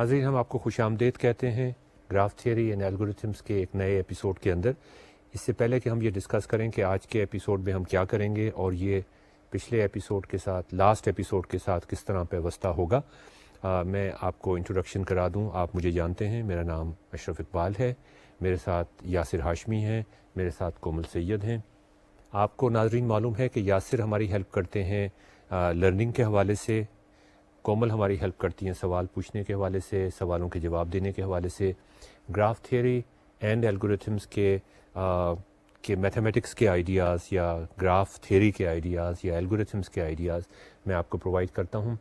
ناظرین، ہم آپ کو خوش آمدید کہتے ہیں گراف تھیوری اینڈ الگورتھمس کے ایک نئے ایپیسوڈ کے اندر۔ اس سے پہلے کہ ہم یہ ڈسکس کریں کہ آج کے ایپیسوڈ میں ہم کیا کریں گے اور یہ پچھلے ایپیسوڈ کے ساتھ لاسٹ ایپیسوڈ کے ساتھ کس طرح پیوستہ ہوگا، میں آپ کو انٹروڈکشن کرا دوں۔ آپ مجھے جانتے ہیں، میرا نام اشرف اقبال ہے، میرے ساتھ یاسر ہاشمی ہیں، میرے ساتھ کومل سید ہیں۔ آپ کو ناظرین معلوم ہے کہ یاسر ہماری ہیلپ کرتے ہیں لرننگ کے حوالے سے، کومل ہماری ہیلپ کرتی ہیں سوال پوچھنے کے حوالے سے، سوالوں کے جواب دینے کے حوالے سے۔ گراف تھیوری اینڈ الگورتھمس کے میتھمیٹکس کے آئیڈیاز یا گراف تھیوری کے آئیڈیاز یا الگورتھمس کے آئیڈیاز میں آپ کو پرووائڈ کرتا ہوں۔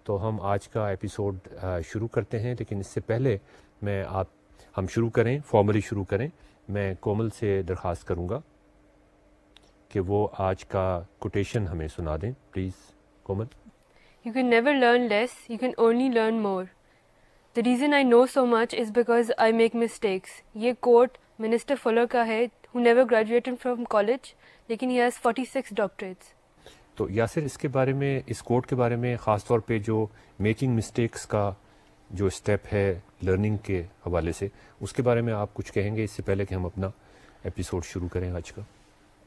تو ہم آج کا ایپیسوڈ شروع کرتے ہیں، لیکن اس سے پہلے ہم شروع کریں، فارملی شروع کریں، میں کومل سے درخواست کروں گا کہ وہ آج کا کوٹیشن ہمیں سنا دیں، please Komal. You can never learn less, you can only learn more. The reason I know so much is because I make mistakes. یہ quote Minister Fuller کا ہے who never graduated from college لیکن he has 46 doctorates. تو یاسر، اس کے بارے میں، اس کوٹ کے بارے میں خاص طور پہ جو میکنگ مسٹیکس کا جو اسٹیپ ہے لرننگ کے حوالے سے، اس کے بارے میں آپ کچھ کہیں گے اس سے پہلے کہ ہم اپنا ایپیسوڈ شروع کریں آج کا؟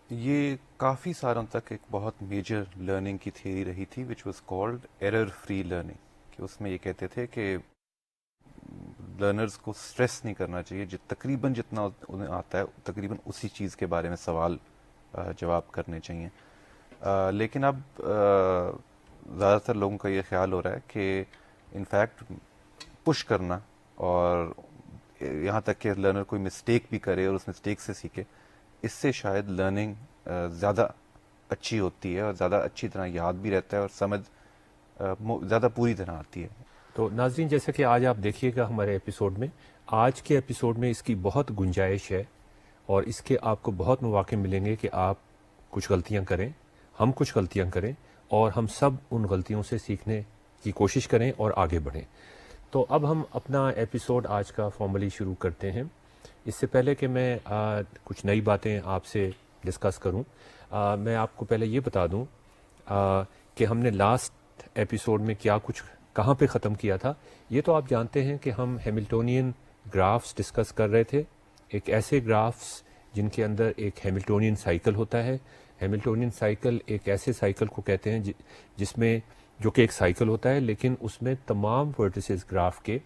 یہ کافی سالوں تک ایک بہت میجر لرننگ کی تھیوری رہی تھی which was called error free learning, کہ اس میں یہ کہتے تھے کہ لرنرز کو سٹریس نہیں کرنا چاہیے، تقریباً جتنا انہیں آتا ہے تقریباً اسی چیز کے بارے میں سوال جواب کرنے چاہیے۔ لیکن اب زیادہ تر لوگوں کا یہ خیال ہو رہا ہے کہ انفیکٹ پش کرنا اور یہاں تک کہ لرنر کوئی مسٹیک بھی کرے اور اس مسٹیک سے سیکھے، اس سے شاید لرننگ زیادہ اچھی ہوتی ہے اور زیادہ اچھی طرح یاد بھی رہتا ہے اور سمجھ زیادہ پوری طرح آتی ہے۔ تو ناظرین، جیسا کہ آج آپ دیکھیے گا ہمارے ایپیسوڈ میں، آج کے ایپیسوڈ میں اس کی بہت گنجائش ہے اور اس کے آپ کو بہت مواقع ملیں گے کہ آپ کچھ غلطیاں کریں، ہم کچھ غلطیاں کریں، اور ہم سب ان غلطیوں سے سیکھنے کی کوشش کریں اور آگے بڑھیں۔ تو اب ہم اپنا ایپیسوڈ آج کا فارملی شروع کرتے ہیں۔ اس سے پہلے کہ میں کچھ نئی باتیں آپ سے ڈسکس کروں، میں آپ کو پہلے یہ بتا دوں کہ ہم نے لاسٹ ایپیسوڈ میں کہاں پہ ختم کیا تھا۔ یہ تو آپ جانتے ہیں کہ ہم ہیملٹونین گرافس ڈسکس کر رہے تھے، ایک ایسے گرافس جن کے اندر ایک ہیملٹونین سائیکل ہوتا ہے۔ ہیملٹونین سائیکل ایک ایسے سائیکل کو کہتے ہیں جس میں جو کہ ایک سائیکل ہوتا ہے، لیکن اس میں تمام ورٹیسز گراف کے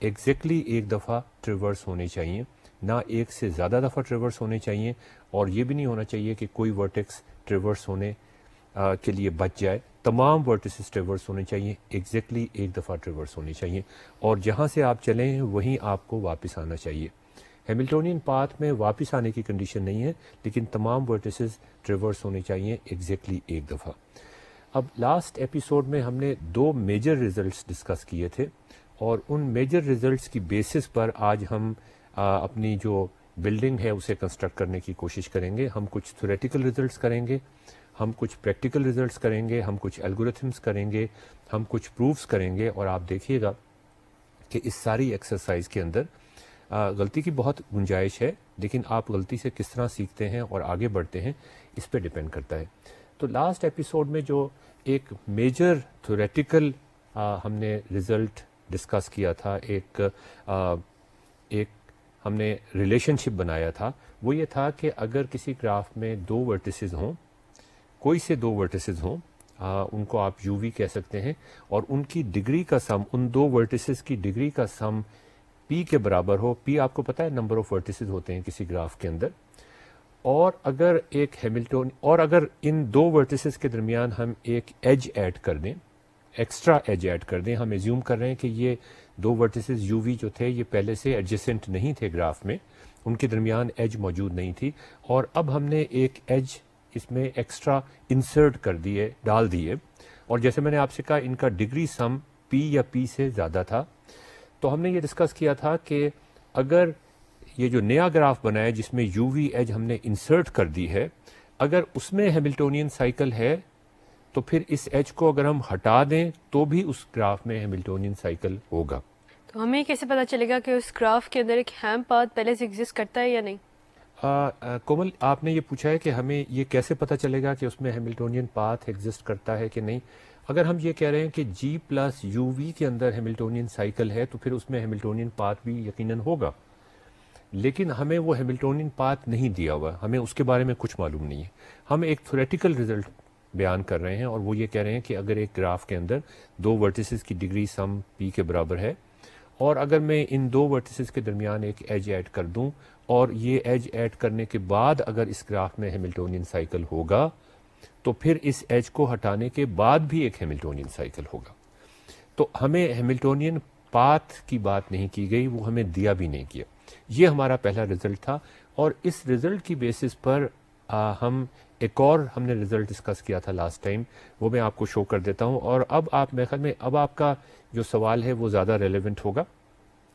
ایگزیکٹلی ایک دفعہ ٹریورس ہونے چاہیے، نہ ایک سے زیادہ دفعہ ٹریورس ہونے چاہیے، اور یہ بھی نہیں ہونا چاہیے کہ کوئی ورٹیکس ٹریورس ہونے کے لیے بچ جائے۔ تمام ورٹیسز ٹریورس ہونے چاہیے، ایگزیکٹلی ایک دفعہ ٹریورس ہونے چاہیے، اور جہاں سے آپ چلے ہیں وہیں آپ کو واپس آنا چاہیے۔ ہیملٹونین پاتھ میں واپس آنے کی کنڈیشن نہیں ہے، لیکن تمام ورٹیسز ٹریورس ہونے چاہیے ایگزیکٹلی ایک دفعہ۔ اب لاسٹ ایپیسوڈ میں ہم نے 2 میجر ریزلٹس ڈسکس کیے تھے، اور ان میجر ریزلٹس کی بیسس پر آج ہم اپنی جو بلڈنگ ہے اسے کنسٹرکٹ کرنے کی کوشش کریں گے۔ ہم کچھ تھیوریٹیکل ریزلٹس کریں گے، ہم کچھ پریکٹیکل ریزلٹس کریں گے، ہم کچھ الگورتھمس کریں گے، ہم کچھ پروفس کریں گے، اور آپ دیکھیے گا کہ اس ساری ایکسرسائز کے اندر غلطی کی بہت گنجائش ہے، لیکن آپ غلطی سے کس طرح سیکھتے ہیں اور آگے بڑھتے ہیں اس پہ ڈیپینڈ کرتا ہے۔ تو لاسٹ ایپیسوڈ میں جو ایک میجر تھیوریٹیکل ہم نے رزلٹ ڈسکس کیا تھا، ایک ہم نے ریلیشن شپ بنایا تھا، وہ یہ تھا کہ اگر کسی گراف میں 2 ورٹیسز ہوں، کوئی سے 2 ورٹیسز ہوں، ان کو آپ یو وی کہہ سکتے ہیں، اور ان کی ڈگری کا سم، ان 2 ورٹیسز کی ڈگری کا سم پی کے برابر ہو۔ پی آپ کو پتہ ہے نمبر آف ورٹیسز ہوتے ہیں کسی گراف کے اندر، اور اگر اگر ان 2 ورٹیسز کے درمیان ہم ایک ایج ایڈ کر دیں، ایکسٹرا ایج ایڈ کر دیں، ہم ایزیوم کر رہے ہیں کہ یہ 2 ورٹیسز یو وی جو تھے یہ پہلے سے ایڈجسنٹ نہیں تھے گراف میں، ان کے درمیان ایج موجود نہیں تھی، اور اب ہم نے ایک ایج اس میں ایکسٹرا انسرٹ کر دیے، ڈال دیے، اور جیسے میں نے آپ سے کہا ان کا ڈگری سم پی یا پی سے زیادہ تھا۔ تو ہم نے یہ ڈسکس کیا تھا کہ اگر یہ جو نیا گراف بنا ہے جس میں یو وی ایج ہم نے انسرٹ کر دی ہے، اگر اس میں ہیملٹونین سائیکل ہے تو پھر اس ایج کو اگر ہم ہٹا دیں تو بھی اس گراف میں ہیملٹونین سائیکل ہوگا۔ تو ہمیں کیسے پتہ چلے گا کہ اس گراف کے اندر ایک ہیم پاتھ پہلے سے ایگزسٹ کرتا ہے یا نہیں؟ کومل، آپ نے یہ پوچھا ہے کہ ہمیں یہ کیسے پتہ چلے گا کہ اس میں ہیملٹونین پاتھ ایگزسٹ کرتا ہے کہ نہیں۔ اگر ہم یہ کہہ رہے ہیں کہ جی پلس یو وی کے اندر ہیملٹونین سائیکل ہے تو پھر اس میں ہیملٹونین پاتھ بھی یقیناً ہوگا، لیکن ہمیں وہ ہیملٹونین پاتھ نہیں دیا ہوا، ہمیں اس کے بارے میں کچھ معلوم نہیں ہے. ہم ایک تھیوریٹیکل رزلٹ بیان کر رہے ہیں اور وہ یہ کہہ رہے ہیں کہ اگر ایک گراف کے اندر دو ورٹیسز کی ڈگری سم پی کے برابر ہے اور اگر میں ان دو ورٹیسز کے درمیان ایک ایج ایڈ کر دوں اور یہ ایج ایڈ کرنے کے بعد اگر اس گراف میں ہیملٹونین سائیکل ہوگا تو پھر اس ایج کو ہٹانے کے بعد بھی ایک ہیملٹونین سائیکل ہوگا. تو ہمیں ہیملٹونین پاتھ کی بات نہیں کی گئی، وہ ہمیں دیا بھی نہیں کیا. یہ ہمارا پہلا رزلٹ تھا اور اس رزلٹ کی بیسس پر ہم ایک اور ہم نے رزلٹ ڈسکس کیا تھا لاسٹ ٹائم، وہ میں آپ کو شو کر دیتا ہوں. اور اب آپ میرے خیال میں اب آپ کا جو سوال ہے وہ زیادہ ریلیونٹ ہوگا.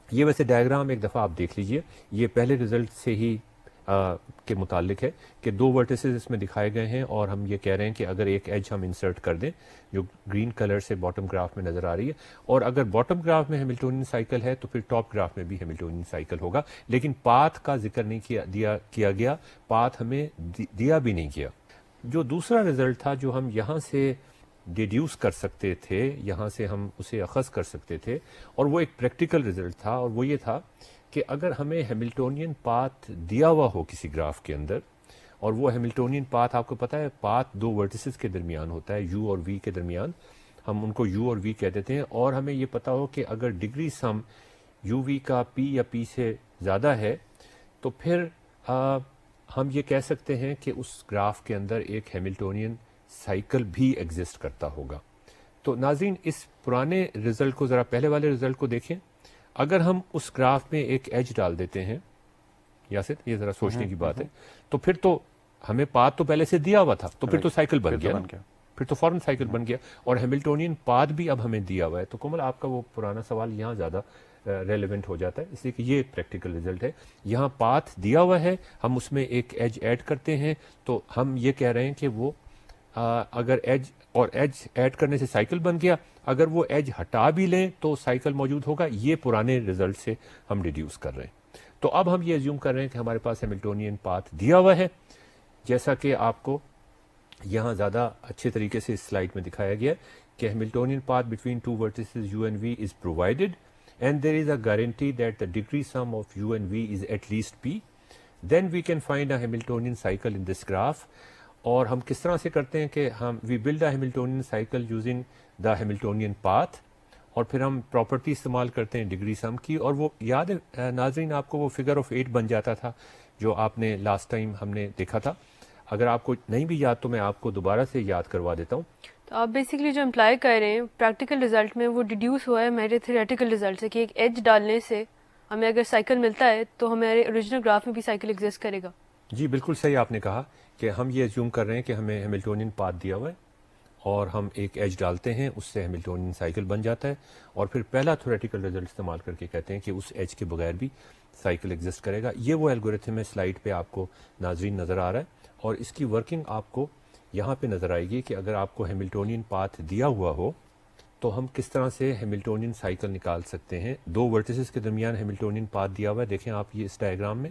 یہ ویسے ڈائیگرام ایک دفعہ آپ دیکھ لیجئے، یہ پہلے رزلٹ سے ہی کے متعلق ہے کہ دو ورٹیسز اس میں دکھائے گئے ہیں اور ہم یہ کہہ رہے ہیں کہ اگر ایک ایج ہم انسرٹ کر دیں جو گرین کلر سے باٹم گراف میں نظر آ رہی ہے، اور اگر باٹم گراف میں ہیملٹونین سائیکل ہے تو پھر ٹاپ گراف میں بھی ہیملٹونین سائیکل ہوگا، لیکن پاتھ کا ذکر نہیں کیا گیا، پاتھ ہمیں دیا بھی نہیں گیا. جو دوسرا رزلٹ تھا جو ہم یہاں سے ڈیڈیوس کر سکتے تھے، یہاں سے ہم اسے اخذ کر سکتے تھے، اور وہ ایک پریکٹیکل رزلٹ تھا، اور وہ یہ تھا کہ اگر ہمیں ہیملٹونین پاتھ دیا ہوا ہو کسی گراف کے اندر، اور وہ ہیملٹونین پاتھ آپ کو پتہ ہے پاتھ دو ورٹیسز کے درمیان ہوتا ہے، یو اور وی کے درمیان، ہم ان کو یو اور وی کہہ دیتے ہیں، اور ہمیں یہ پتہ ہو کہ اگر ڈگری سم یو وی کا پی یا پی سے زیادہ ہے تو پھر ہم یہ کہہ سکتے ہیں کہ اس گراف کے اندر ایک ہیملٹونین سائیکل بھی ایگزسٹ کرتا ہوگا. تو ناظرین اس پرانے رزلٹ کو ذرا پہلے والے رزلٹ کو دیکھیں. اگر ہم اس گراف میں ایک ایج ڈال دیتے ہیں، یاسر یہ ذرا سوچنے کی بات ہے، تو پھر تو ہمیں پاتھ تو پہلے سے دیا ہوا تھا، تو پھر تو سائیکل بن گیا، پھر تو فوراً سائیکل بن گیا، اور ہیملٹونین پاتھ بھی اب ہمیں دیا ہوا ہے. تو کومل آپ کا وہ پرانا سوال یہاں زیادہ ریلیونٹ ہو جاتا ہے، اس لیے کہ یہ پریکٹیکل رزلٹ ہے. یہاں پاتھ دیا ہوا ہے، ہم اس میں ایک ایج ایڈ کرتے ہیں، تو ہم یہ کہہ رہے ہیں کہ وہ اگر ایج ایڈ کرنے سے سائیکل بن گیا، اگر وہ ایج ہٹا بھی لیں تو سائیکل موجود ہوگا. یہ پرانے رزلٹ سے ہم ڈیڈیوس کر رہے ہیں. تو اب ہم یہ ایزیوم کر رہے ہیں کہ ہمارے پاس ہیملٹونین پاتھ دیا ہوا ہے، جیسا کہ آپ کو یہاں زیادہ اچھے طریقے سے اس سلائیڈ میں دکھایا گیا کہ Hamiltonian path between two vertices U and V is provided and there is a guarantee that the degree sum of u and v is at least p. Then we can find a Hamiltonian cycle in this graph. اور ہم کس طرح سے کرتے ہیں کہ ہم we build a Hamiltonian cycle using the Hamiltonian path، اور پھر ہم پراپرٹی استعمال کرتے ہیں ڈگری سم کی. اور وہ یاد ہے ناظرین آپ کو وہ فگر آف 8 بن جاتا تھا جو آپ نے لاسٹ ٹائم ہم نے دیکھا تھا. اگر آپ کو نہیں بھی یاد تو میں آپ کو دوبارہ سے یاد کروا دیتا ہوں. تو آپ بیسیکلی جو امپلائی کر رہے ہیں پریکٹیکل رزلٹ میں وہ ڈیڈیوس ہوا ہے میرے تھیوریٹیکل رزلٹ سے کہ ایک ایج ڈالنے سے ہمیں اگر سائیکل ملتا ہے تو ہمارے اوریجنل گراف میں بھی سائیکل ایگزسٹ کرے گا. جی بالکل صحیح آپ نے کہا کہ ہم یہ ایزیوم کر رہے ہیں کہ ہمیں ہیملٹونین پاتھ دیا ہوا ہے اور ہم ایک ایج ڈالتے ہیں، اس سے ہیملٹونین سائیکل بن جاتا ہے، اور پھر پہلا تھیوریٹیکل رزلٹ استعمال کر کے کہتے ہیں کہ اس ایج کے بغیر بھی سائیکل ایگزسٹ کرے گا. یہ وہ الگوریتھم ہے سلائیڈ پہ آپ کو ناظرین نظر آ رہا ہے، اور اس کی ورکنگ آپ کو یہاں پہ نظر آئے گی کہ اگر آپ کو ہیملٹونین پاتھ دیا ہوا ہو تو ہم کس طرح سے ہیملٹونین سائیکل نکال سکتے ہیں. دو ورٹیسز کے درمیان ہیملٹونین پاتھ دیا ہوا ہے، دیکھیں آپ یہ اس ڈائیگرام میں،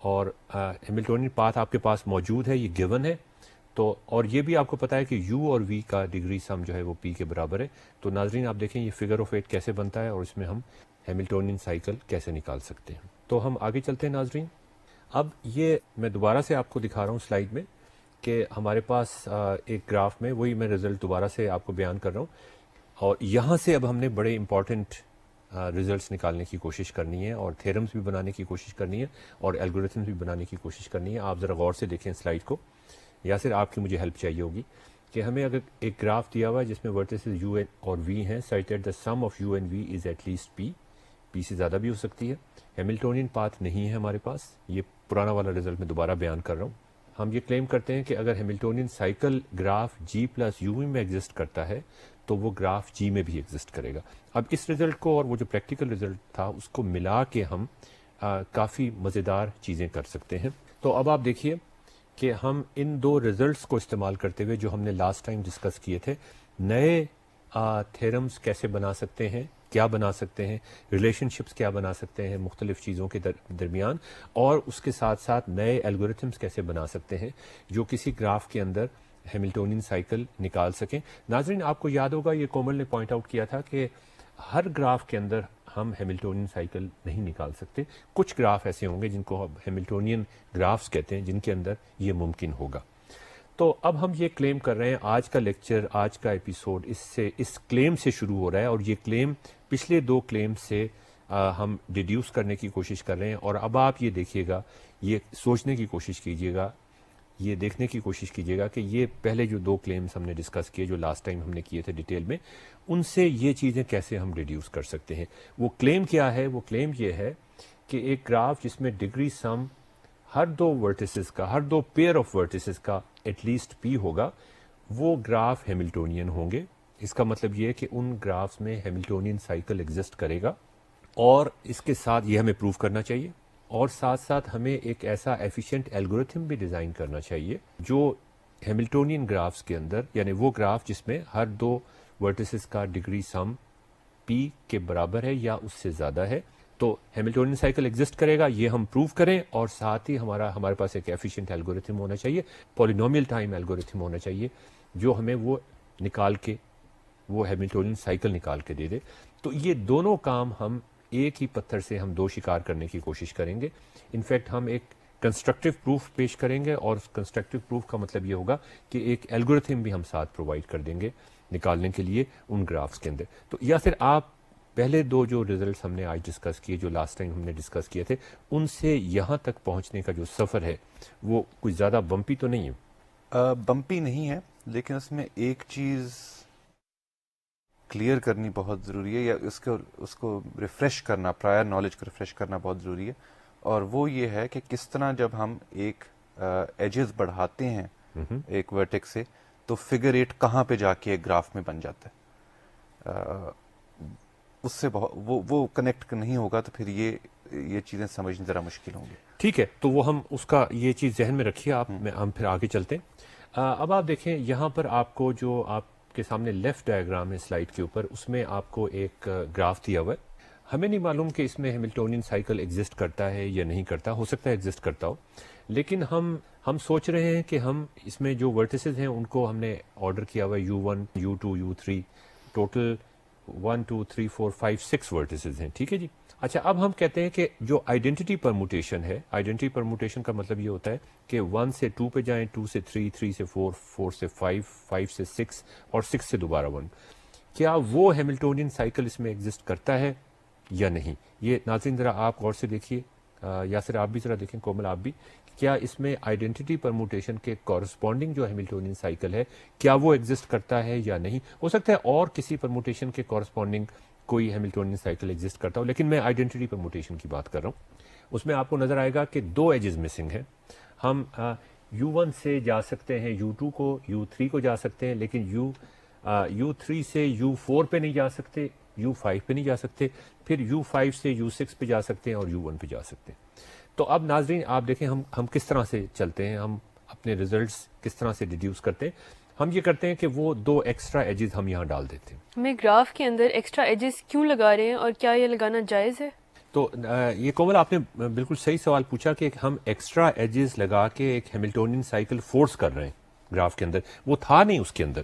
اور ہیملٹونین پاتھ آپ کے پاس موجود ہے، یہ گیون ہے. تو اور یہ بھی آپ کو پتا ہے کہ یو اور وی کا ڈگری سم جو ہے وہ پی کے برابر ہے. تو ناظرین آپ دیکھیں یہ فگر آف 8 کیسے بنتا ہے اور اس میں ہم ہیملٹونین سائیکل کیسے نکال سکتے ہیں. تو ہم آگے چلتے ہیں ناظرین. اب یہ میں دوبارہ سے آپ کو دکھا رہا ہوں سلائیڈ میں کہ ہمارے پاس ایک گراف میں وہی میں رزلٹ دوبارہ سے آپ کو بیان کر رہا ہوں، اور یہاں سے اب ہم نے بڑے امپورٹنٹ ریزلٹس نکالنے کی کوشش کرنی ہے، اور تھیرمز بھی بنانے کی کوشش کرنی ہے، اور الگوریتھمز بھی بنانے کی کوشش کرنی ہے. آپ ذرا غور سے دیکھیں سلائیڈ کو، یا پھر آپ کی مجھے ہیلپ چاہیے ہوگی کہ ہمیں اگر ایک گراف دیا ہوا ہے جس میں ورٹیسز یو اور وی ہیں، such that the sum of U and V is at least P, P سے زیادہ بھی ہو سکتی ہے. ہیملٹونین پاتھ نہیں ہے ہمارے پاس، یہ پرانا والا رزلٹ میں دوبارہ بیان کر رہا ہوں. ہم یہ کلیم کرتے ہیں کہ اگر Hamiltonian cycle graph G plus U میں ایگزسٹ کرتا ہے تو وہ گراف جی میں بھی ایگزسٹ کرے گا. اب اس رزلٹ کو اور وہ جو پریکٹیکل رزلٹ تھا اس کو ملا کے ہم کافی مزیدار چیزیں کر سکتے ہیں. تو اب آپ دیکھیے کہ ہم ان دو رزلٹس کو استعمال کرتے ہوئے جو ہم نے لاسٹ ٹائم ڈسکس کیے تھے، نئے تھیرمز کیسے بنا سکتے ہیں، کیا بنا سکتے ہیں، ریلیشن شپس کیا بنا سکتے ہیں مختلف چیزوں کے درمیان، اور اس کے ساتھ ساتھ نئے الگوریتھمز کیسے بنا سکتے ہیں جو کسی گراف کے اندر ہیملٹونین سائیکل نکال سکیں. ناظرین آپ کو یاد ہوگا یہ کومل نے پوائنٹ آؤٹ کیا تھا کہ ہر گراف کے اندر ہم ہیملٹونین سائیکل نہیں نکال سکتے. کچھ گراف ایسے ہوں گے جن کو ہم ہیملٹونین گرافز کہتے ہیں جن کے اندر یہ ممکن ہوگا. تو اب ہم یہ کلیم کر رہے ہیں, آج کا لیکچر, آج کا ایپیسوڈ اس کلیم سے شروع ہو رہا ہے, اور یہ کلیم پچھلے 2 کلیم سے ہم ڈیڈیوس کرنے کی کوشش کر رہے ہیں. اور اب آپ یہ دیکھیے گا, یہ سوچنے کی کوشش کیجیے گا, یہ دیکھنے کی کوشش کیجیے گا کہ یہ پہلے جو 2 کلیمز ہم نے ڈسکس کیے, جو لاسٹ ٹائم ہم نے کیے تھے ڈیٹیل میں, ان سے یہ چیزیں کیسے ہم ریڈیوس کر سکتے ہیں. وہ کلیم کیا ہے؟ وہ کلیم یہ ہے کہ ایک گراف جس میں ڈگری سم ہر 2 ورٹیسز کا, ہر 2 پیئر آف ورٹیسز کا ایٹ لیسٹ پی ہوگا, وہ گراف ہیملٹونین ہوں گے. اس کا مطلب یہ ہے کہ ان گرافز میں ہیملٹونین سائیکل ایگزسٹ کرے گا, اور اس کے ساتھ یہ ہمیں پروف کرنا چاہیے, اور ساتھ ساتھ ہمیں ایک ایسا ایفیشینٹ الگوریتھم بھی ڈیزائن کرنا چاہیے جو ہیملٹونین گرافز کے اندر, یعنی وہ گراف جس میں ہر 2 ورٹیسز کا ڈگری سم پی کے برابر ہے یا اس سے زیادہ ہے, تو ہیملٹونین سائیکل ایگزسٹ کرے گا, یہ ہم پروف کریں. اور ساتھ ہی ہمارے پاس ایک ایفیشینٹ الگوریتھم ہونا چاہیے, پولینومیل ٹائم الگوریتھم ہونا چاہیے, جو ہمیں وہ نکال کے, وہ ہیملٹونین سائیکل نکال کے دے دے. تو یہ دونوں کام ہم ایک ہی پتھر سے ہم 2 شکار کرنے کی کوشش کریں گے. انفیکٹ ہم ایک کنسٹرکٹیو پروف پیش کریں گے, اور کنسٹرکٹیو پروف کا مطلب یہ ہوگا کہ ایک الگوریتھم بھی ہم ساتھ پرووائڈ کر دیں گے نکالنے کے لیے ان گرافز کے اندر. تو یا پھر آپ پہلے 2 جو ریزلٹس ہم نے آج ڈسکس کیے, جو لاسٹ ٹائم ہم نے ڈسکس کیے تھے, ان سے یہاں تک پہنچنے کا جو سفر ہے وہ کچھ زیادہ بمپی تو نہیں ہے؟ بمپی نہیں ہے, لیکن اس میں ایک چیز کلیئر کرنی بہت ضروری ہے, یا اس کو ریفریش کرنا, پرائر نالج کو ریفریش کرنا بہت ضروری ہے. اور وہ یہ ہے کہ کس طرح جب ہم ایک ایجز بڑھاتے ہیں ایک ورٹیکس سے, تو فگر 8 کہاں پہ جا کے ایک گراف میں بن جاتا ہے. اس سے وہ کنیکٹ نہیں ہوگا تو پھر یہ چیزیں سمجھنا ذرا مشکل ہوں گی. ٹھیک ہے, تو وہ ہم اس کا یہ چیز ذہن میں رکھیے آپ, ہم پھر آگے چلتے ہیں. اب آپ دیکھیں یہاں پر آپ کو جو آپ کے سامنے لیفٹ ڈائیگرام ہے سلائڈ کے اوپر, اس میں آپ کو ایک گراف دیا ہوا ہے. ہمیں نہیں معلوم کہ اس میں ہیملٹونین سائیکل ایگزسٹ کرتا ہے یا نہیں کرتا, ہو سکتا ہے ایگزسٹ کرتا ہو, لیکن ہم سوچ رہے ہیں کہ ہم اس میں جو ورٹیسز ہیں ان کو ہم نے آرڈر کیا ہوا ہے U1, U2, U3, total 1 2 3 4 5 6 vertices ہیں. ٹھیک ہے جی. اچھا, اب ہم کہتے ہیں کہ جو آئیڈینٹی پرموٹیشن ہے, آئیڈینٹی پرموٹیشن کا مطلب یہ ہوتا ہے کہ 1 سے 2 پہ جائیں, 2 سے 3, 3 سے 4, 4 سے 5, 5 سے 6 اور 6 سے دوبارہ 1. کیا وہ ہیملٹونین سائیکل اس میں ایگزسٹ کرتا ہے یا نہیں؟ یہ ناظرین ذرا آپ غور سے دیکھیے, یاسر آپ بھی ذرا دیکھیں, کومل آپ بھی, کیا اس میں آئیڈینٹی پرموٹیشن کے کورسپونڈنگ جو ہیملٹونین سائیکل ہے کیا وہ ایگزسٹ کرتا ہے یا نہیں؟ ہو سکتا ہے اور کسی پرموٹیشن کے کورسپونڈنگ کوئی ہیملٹونین سائیکل ایگزسٹ کرتا ہو, لیکن میں آئیڈینٹی پرموٹیشن کی بات کر رہا ہوں. اس میں آپ کو نظر آئے گا کہ 2 ایجز مسنگ ہیں. ہم U1 سے جا سکتے ہیں U2 کو, U3 کو جا سکتے ہیں, لیکن U3 سے U4 پہ نہیں جا سکتے, U5 پہ نہیں جا سکتے, پھر U5 سے U6 پہ جا سکتے ہیں اور U1 پہ جا سکتے ہیں. تو اب ناظرین آپ دیکھیں ہم کس طرح سے چلتے ہیں, ہم اپنے ریزلٹس کس طرح سے ڈیڈیوس کرتے ہیں. ہم یہ کرتے ہیں کہ وہ 2 ایکسٹرا ایجز ہم یہاں ڈال دیتے ہیں. ہمیں گراف کے اندر ایکسٹرا ایجز کیوں لگا رہے ہیں, اور کیا یہ لگانا جائز ہے؟ تو یہ کومل آپ نے بالکل صحیح سوال پوچھا کہ ہم ایکسٹرا ایجز لگا کے ایک ہیملٹونین سائیکل فورس کر رہے ہیں گراف کے اندر. وہ تھا نہیں اس کے اندر,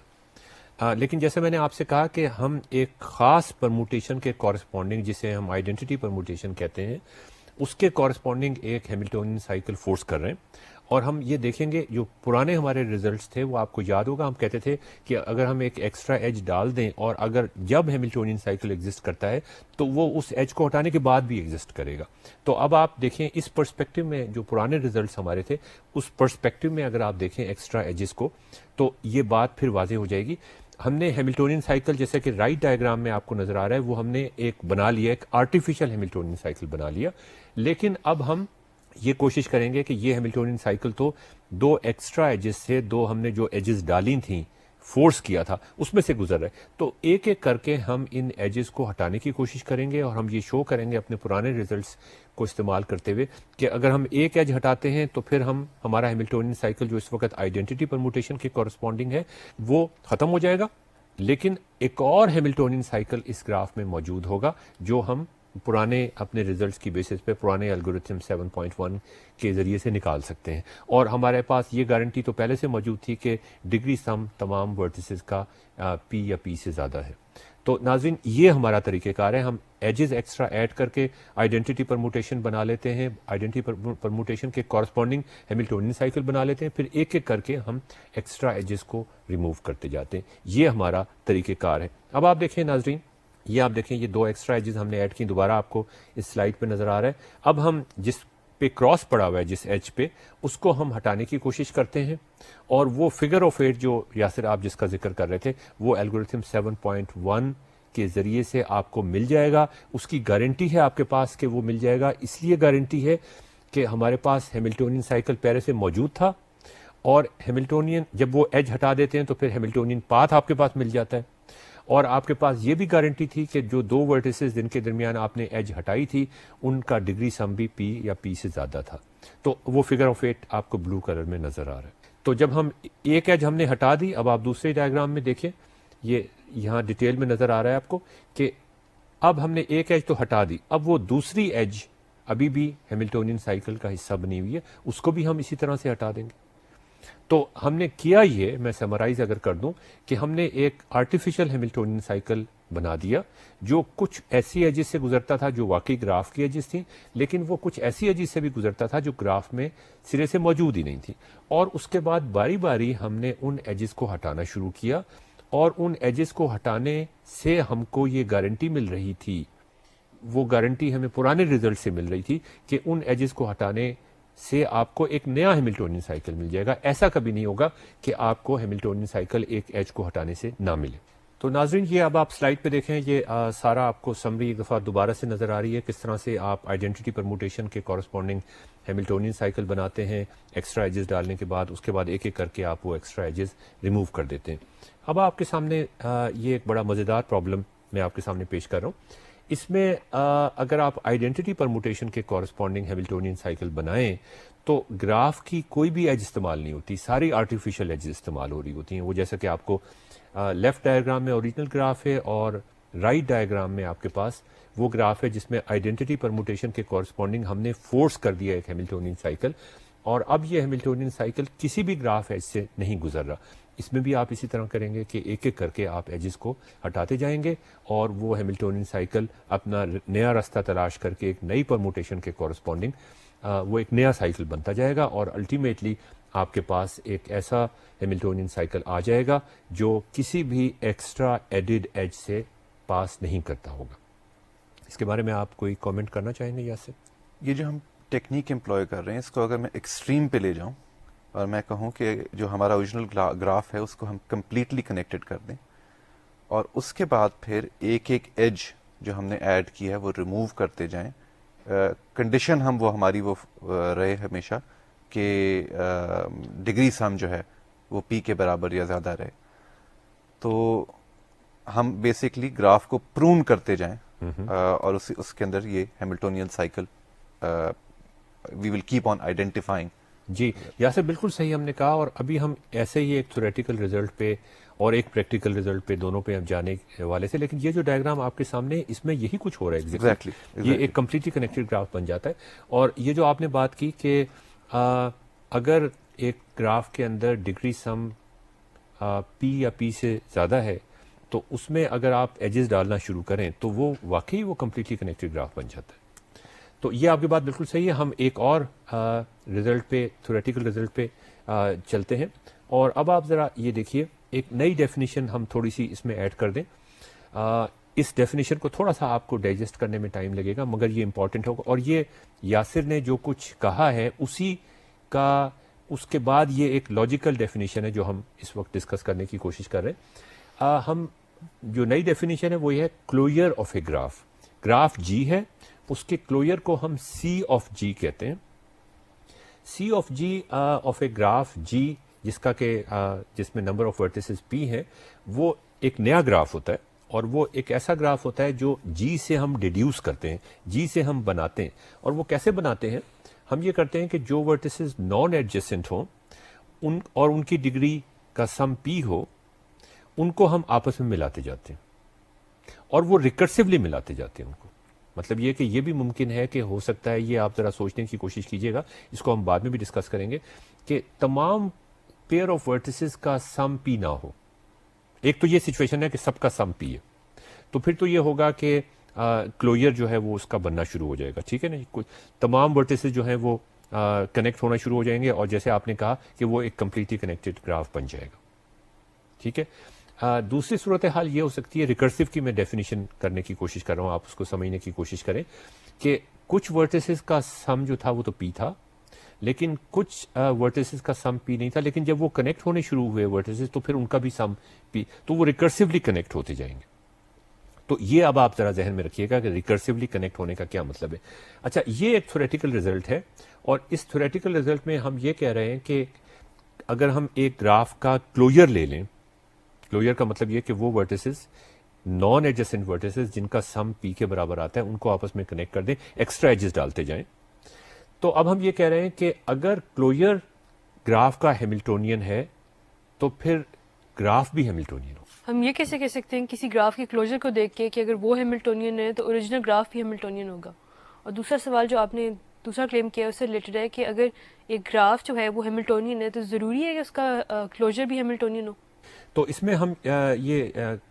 لیکن جیسے میں نے آپ سے کہا کہ ہم ایک خاص پرموٹیشن کے کورسپونڈنگ, جسے ہم آئیڈینٹی پرموٹیشن کہتے ہیں, اس کے کورسپونڈنگ ایک ہیملٹونین سائیکل فورس کر رہے ہیں. اور ہم یہ دیکھیں گے جو پرانے ہمارے ریزلٹس تھے وہ آپ کو یاد ہوگا, ہم کہتے تھے کہ اگر ہم ایک ایکسٹرا ایج ڈال دیں اور اگر جب ہیملٹونین سائیکل ایگزسٹ کرتا ہے تو وہ اس ایج کو ہٹانے کے بعد بھی ایگزسٹ کرے گا. تو اب آپ دیکھیں اس پرسپیکٹو میں جو پرانے ریزلٹس ہمارے تھے, اس پرسپیکٹو میں اگر آپ دیکھیں ایکسٹرا ایجز کو, تو یہ بات پھر واضح ہو جائے گی. ہم نے ہیملٹونین سائیکل, جیسے کہ رائٹ ڈائیگرام میں آپ کو نظر آ رہا ہے, وہ ہم نے ایک بنا لیا, ایک آرٹیفیشل ہیملٹونین سائیکل بنا لیا. لیکن اب ہم یہ کوشش کریں گے کہ یہ ہیملٹونین سائیکل تو 2 ایکسٹرا ایجز سے, 2 ہم نے جو ایجز ڈالی تھیں, فورس کیا تھا, اس میں سے گزر رہے. تو ایک ایک کر کے ہم ان ایجز کو ہٹانے کی کوشش کریں گے, اور ہم یہ شو کریں گے اپنے پرانے ریزلٹس کو استعمال کرتے ہوئے کہ اگر ہم ایک ایج ہٹاتے ہیں تو پھر ہمارا ہیملٹونین سائیکل جو اس وقت آئیڈینٹی پرموٹیشن کے کورسپونڈنگ ہے وہ ختم ہو جائے گا, لیکن ایک اور ہیملٹونین سائیکل اس گراف میں موجود ہوگا جو ہم پرانے اپنے ریزلٹس کی بیسس پہ پرانے الگورتھم 7.1 کے ذریعے سے نکال سکتے ہیں. اور ہمارے پاس یہ گارنٹی تو پہلے سے موجود تھی کہ ڈگری سم تمام ورٹیسز کا پی یا پی سے زیادہ ہے. تو ناظرین یہ ہمارا طریقہ کار ہے. ہم ایجز ایکسٹرا ایڈ کر کے آئیڈینٹی پرموٹیشن بنا لیتے ہیں, آئیڈینٹی پرموٹیشن کے کورسپونڈنگ ہیملٹونین سائیکل بنا لیتے ہیں, پھر ایک ایک کر کے ہم ایکسٹرا ایجز کو ریموو کرتے جاتے ہیں. یہ ہمارا طریقہ کار ہے. اب آپ دیکھیں ناظرین, یہ آپ دیکھیں, یہ 2 ایکسٹرا ایجز ہم نے ایڈ کی, دوبارہ آپ کو اس سلائڈ پہ نظر آ رہا ہے. اب ہم جس پہ کراس پڑا ہوا ہے جس ایج پہ, اس کو ہم ہٹانے کی کوشش کرتے ہیں, اور وہ فگر آف 8 جو یاسر آپ جس کا ذکر کر رہے تھے وہ الگورتھم 7.1 کے ذریعے سے آپ کو مل جائے گا. اس کی گارنٹی ہے آپ کے پاس کہ وہ مل جائے گا. اس لیے گارنٹی ہے کہ ہمارے پاس ہیملٹونین سائیکل پہلے سے موجود تھا, اور ہیملٹونین جب وہ ایج ہٹا دیتے ہیں تو پھر ہیملٹونین پاتھ آپ کے پاس مل جاتا ہے. اور آپ کے پاس یہ بھی گارنٹی تھی کہ جو 2 ورٹیسز جن کے درمیان آپ نے ایج ہٹائی تھی ان کا ڈگری سم بھی پی یا پی سے زیادہ تھا. تو وہ فگر آف 8 آپ کو بلو کلر میں نظر آ رہا ہے. تو جب ہم ایک ایج ہم نے ہٹا دی, اب آپ دوسرے ڈائیگرام میں دیکھیں, یہ یہاں ڈیٹیل میں نظر آ رہا ہے آپ کو کہ اب ہم نے ایک ایج تو ہٹا دی, اب وہ دوسری ایج ابھی بھی ہیملٹونین سائیکل کا حصہ بنی ہوئی ہے, اس کو بھی ہم اسی طرح سے ہٹا دیں گے. تو ہم نے کیا یہ, میں سمرائز اگر کر دوں, کہ ہم نے ایک آرٹیفیشل ہیملٹونین سائیکل بنا دیا جو کچھ ایسی ایجز سے گزرتا تھا جو واقعی گراف کی ایجز تھیں, لیکن وہ کچھ ایسی ایجز سے بھی گزرتا تھا جو گراف میں سرے سے موجود ہی نہیں تھی. اور اس کے بعد باری باری ہم نے ان ایجز کو ہٹانا شروع کیا, اور ان ایجز کو ہٹانے سے ہم کو یہ گارنٹی مل رہی تھی, وہ گارنٹی ہمیں پرانے ریزلٹ سے مل رہی تھی کہ ان ایجز کو ہٹانے سے آپ کو ایک نیا ہیملٹونین سائیکل مل جائے گا. ایسا کبھی نہیں ہوگا کہ آپ کو ہیملٹونین سائیکل ایک ایج کو ہٹانے سے نہ ملے. تو ناظرین یہ اب آپ سلائڈ پہ دیکھیں, یہ سارا آپ کو سمری ایک دفعہ دوبارہ سے نظر آ رہی ہے, کس طرح سے آپ آئیڈینٹی پرموٹیشن کے کورسپونڈنگ ہیملٹونین سائیکل بناتے ہیں ایکسٹرا ایجز ڈالنے کے بعد, اس کے بعد ایک ایک کر کے آپ وہ ایکسٹرا ایجز ریموو کر دیتے ہیں. اب آپ کے سامنے یہ ایک بڑا مزیدار پرابلم میں آپ کے سامنے پیش کر رہا ہوں. اس میں اگر آپ آئیڈینٹی پرموٹیشن کے کورسپونڈنگ ہیملٹونین سائیکل بنائیں تو گراف کی کوئی بھی ایج استعمال نہیں ہوتی, ساری آرٹیفیشل ایجز استعمال ہو رہی ہوتی ہیں. وہ جیسا کہ آپ کو لیفٹ ڈائیگرام میں اوریجنل گراف ہے, اور رائٹ ڈائیگرام میں آپ کے پاس وہ گراف ہے جس میں آئیڈینٹی پرموٹیشن کے کورسپونڈنگ ہم نے فورس کر دیا ایک ہیملٹونین سائیکل, اور اب یہ ہیملٹونین سائیکل کسی بھی گراف ایج سے نہیں گزر رہا. اس میں بھی آپ اسی طرح کریں گے کہ ایک ایک کر کے آپ ایجز کو ہٹاتے جائیں گے, اور وہ ہیملٹونین سائیکل اپنا نیا راستہ تلاش کر کے ایک نئی پرموٹیشن کے کورسپونڈنگ وہ ایک نیا سائیکل بنتا جائے گا, اور الٹیمیٹلی آپ کے پاس ایک ایسا ہیملٹونین سائیکل آ جائے گا جو کسی بھی ایکسٹرا ایڈڈ ایج سے پاس نہیں کرتا ہوگا. اس کے بارے میں آپ کوئی کامنٹ کرنا چاہیں گے یاسر؟ یہ جو ہم ٹیکنیک امپلوائے کر رہے ہیں, اس کو اگر میں ایکسٹریم پہ لے جاؤں اور میں کہوں کہ جو ہمارا اوریجنل گراف ہے اس کو ہم کمپلیٹلی کنیکٹڈ کر دیں, اور اس کے بعد پھر ایک ایک ایج جو ہم نے ایڈ کی ہے وہ ریموو کرتے جائیں, کنڈیشن ہم وہ ہماری وہ رہے ہمیشہ کہ ڈگری سم جو ہے وہ پی کے برابر یا زیادہ رہے, تو ہم بیسکلی گراف کو پرون کرتے جائیں, اور اس کے اندر یہ Hamiltonian cycle we will keep on identifying. جی یاسر بالکل صحیح ہم نے کہا, اور ابھی ہم ایسے ہی ایک تھیوریٹیکل ریزلٹ پہ اور ایک پریکٹیکل ریزلٹ پہ دونوں پہ ہم جانے والے تھے, لیکن یہ جو ڈائیگرام آپ کے سامنے اس میں یہی کچھ ہو رہا ہے exactly. یہ ایک کمپلیٹلی کنیکٹڈ گراف بن جاتا ہے. اور یہ جو آپ نے بات کی کہ اگر ایک گراف کے اندر ڈگری سم پی یا پی سے زیادہ ہے تو اس میں اگر آپ ایجز ڈالنا شروع کریں تو وہ واقعی وہ کمپلیٹلی کنیکٹڈ گراف بن جاتا ہے. تو یہ آپ کی بات بالکل صحیح ہے. ہم ایک اور ریزلٹ پہ, تھیوریٹیکل ریزلٹ پہ چلتے ہیں, اور اب آپ ذرا یہ دیکھیے ایک نئی ڈیفینیشن ہم تھوڑی سی اس میں ایڈ کر دیں. اس ڈیفینیشن کو تھوڑا سا آپ کو ڈائجسٹ کرنے میں ٹائم لگے گا, مگر یہ امپورٹنٹ ہوگا, اور یہ یاسر نے جو کچھ کہا ہے اسی کا اس کے بعد یہ ایک لاجیکل ڈیفینیشن ہے جو ہم اس وقت ڈسکس کرنے کی کوشش کر رہے ہیں. ہم جو نئی ڈیفینیشن ہے وہ یہ ہے closure of a graph. Graph G ہے, اس کے کلوئر کو ہم سی آف جی کہتے ہیں. C of G of a graph G جس کا کہ جس میں نمبر آف ورٹیسز پی ہیں, وہ ایک نیا گراف ہوتا ہے, اور وہ ایک ایسا گراف ہوتا ہے جو جی سے ہم ڈیڈیوس کرتے ہیں, جی سے ہم بناتے ہیں. اور وہ کیسے بناتے ہیں؟ ہم یہ کرتے ہیں کہ جو ورٹیسز نان ایڈجسنٹ ہوں اور ان کی ڈگری کا سم پی ہو, ان کو ہم آپس میں ملاتے جاتے ہیں, اور وہ ریکرسیولی ملاتے جاتے ہیں ان کو. مطلب یہ کہ یہ بھی ممکن ہے کہ ہو سکتا ہے, یہ آپ ذرا سوچنے کی کوشش کیجئے گا, اس کو ہم بعد میں بھی ڈسکس کریں گے, کہ تمام پیئر آف ورٹیسز کا سم پی نہ ہو. ایک تو یہ سچویشن ہے کہ سب کا سم پی ہے, تو پھر تو یہ ہوگا کہ کلوئر جو ہے وہ اس کا بننا شروع ہو جائے گا, ٹھیک ہے نا, تمام ورٹیسز جو ہیں وہ کنیکٹ ہونا شروع ہو جائیں گے, اور جیسے آپ نے کہا کہ وہ ایک کمپلیٹلی کنیکٹڈ گراف بن جائے گا, ٹھیک ہے. دوسری صورتحال یہ ہو سکتی ہے, ریکرسو کی میں ڈیفینیشن کرنے کی کوشش کر رہا ہوں, آپ اس کو سمجھنے کی کوشش کریں, کہ کچھ ورٹیسز کا سم جو تھا وہ تو پی تھا, لیکن کچھ ورٹیسز کا سم پی نہیں تھا, لیکن جب وہ کنیکٹ ہونے شروع ہوئے ورٹیسز تو پھر ان کا بھی سم پی, تو وہ ریکرسولی کنیکٹ ہوتے جائیں گے. تو یہ اب آپ ذرا ذہن میں رکھیے گا کہ ریکرسولی کنیکٹ ہونے کا کیا مطلب ہے. اچھا, یہ ایک تھیوریٹیکل ریزلٹ ہے, اور اس تھیوریٹیکل ریزلٹ میں ہم یہ کہہ رہے ہیں کہ اگر ہم ایک گراف کا کلوئر لے لیں, کلوئر کا مطلب یہ کہ وہ ورٹیسز نان ایڈجسنٹ ورٹیسز جن کا سم پی کے برابر آتا ہے ان کو آپس میں کنیکٹ کر دیں, ایکسٹرا ایجز ڈالتے جائیں. تو اب ہم یہ کہہ رہے ہیں کہ اگر کلوئر گراف کا ہیملٹونین ہے تو پھر گراف بھی ہیملٹونین ہو. ہم یہ کیسے کہہ سکتے ہیں کسی گراف کے کلوجر کو دیکھ کے کہ اگر وہ ہیملٹونین ہے تو اوریجنل گراف بھی ہیملٹونین ہوگا؟ اور دوسرا سوال جو آپ نے دوسرا کلیم کیا ہے اس سے ریلیٹڈ ہے کہ اگر ایک گراف جو ہے وہ ہیملٹونین ہے تو ضروری ہے کہ اس کا کلوجر بھی ہیملٹونین ہو؟ تو اس میں ہم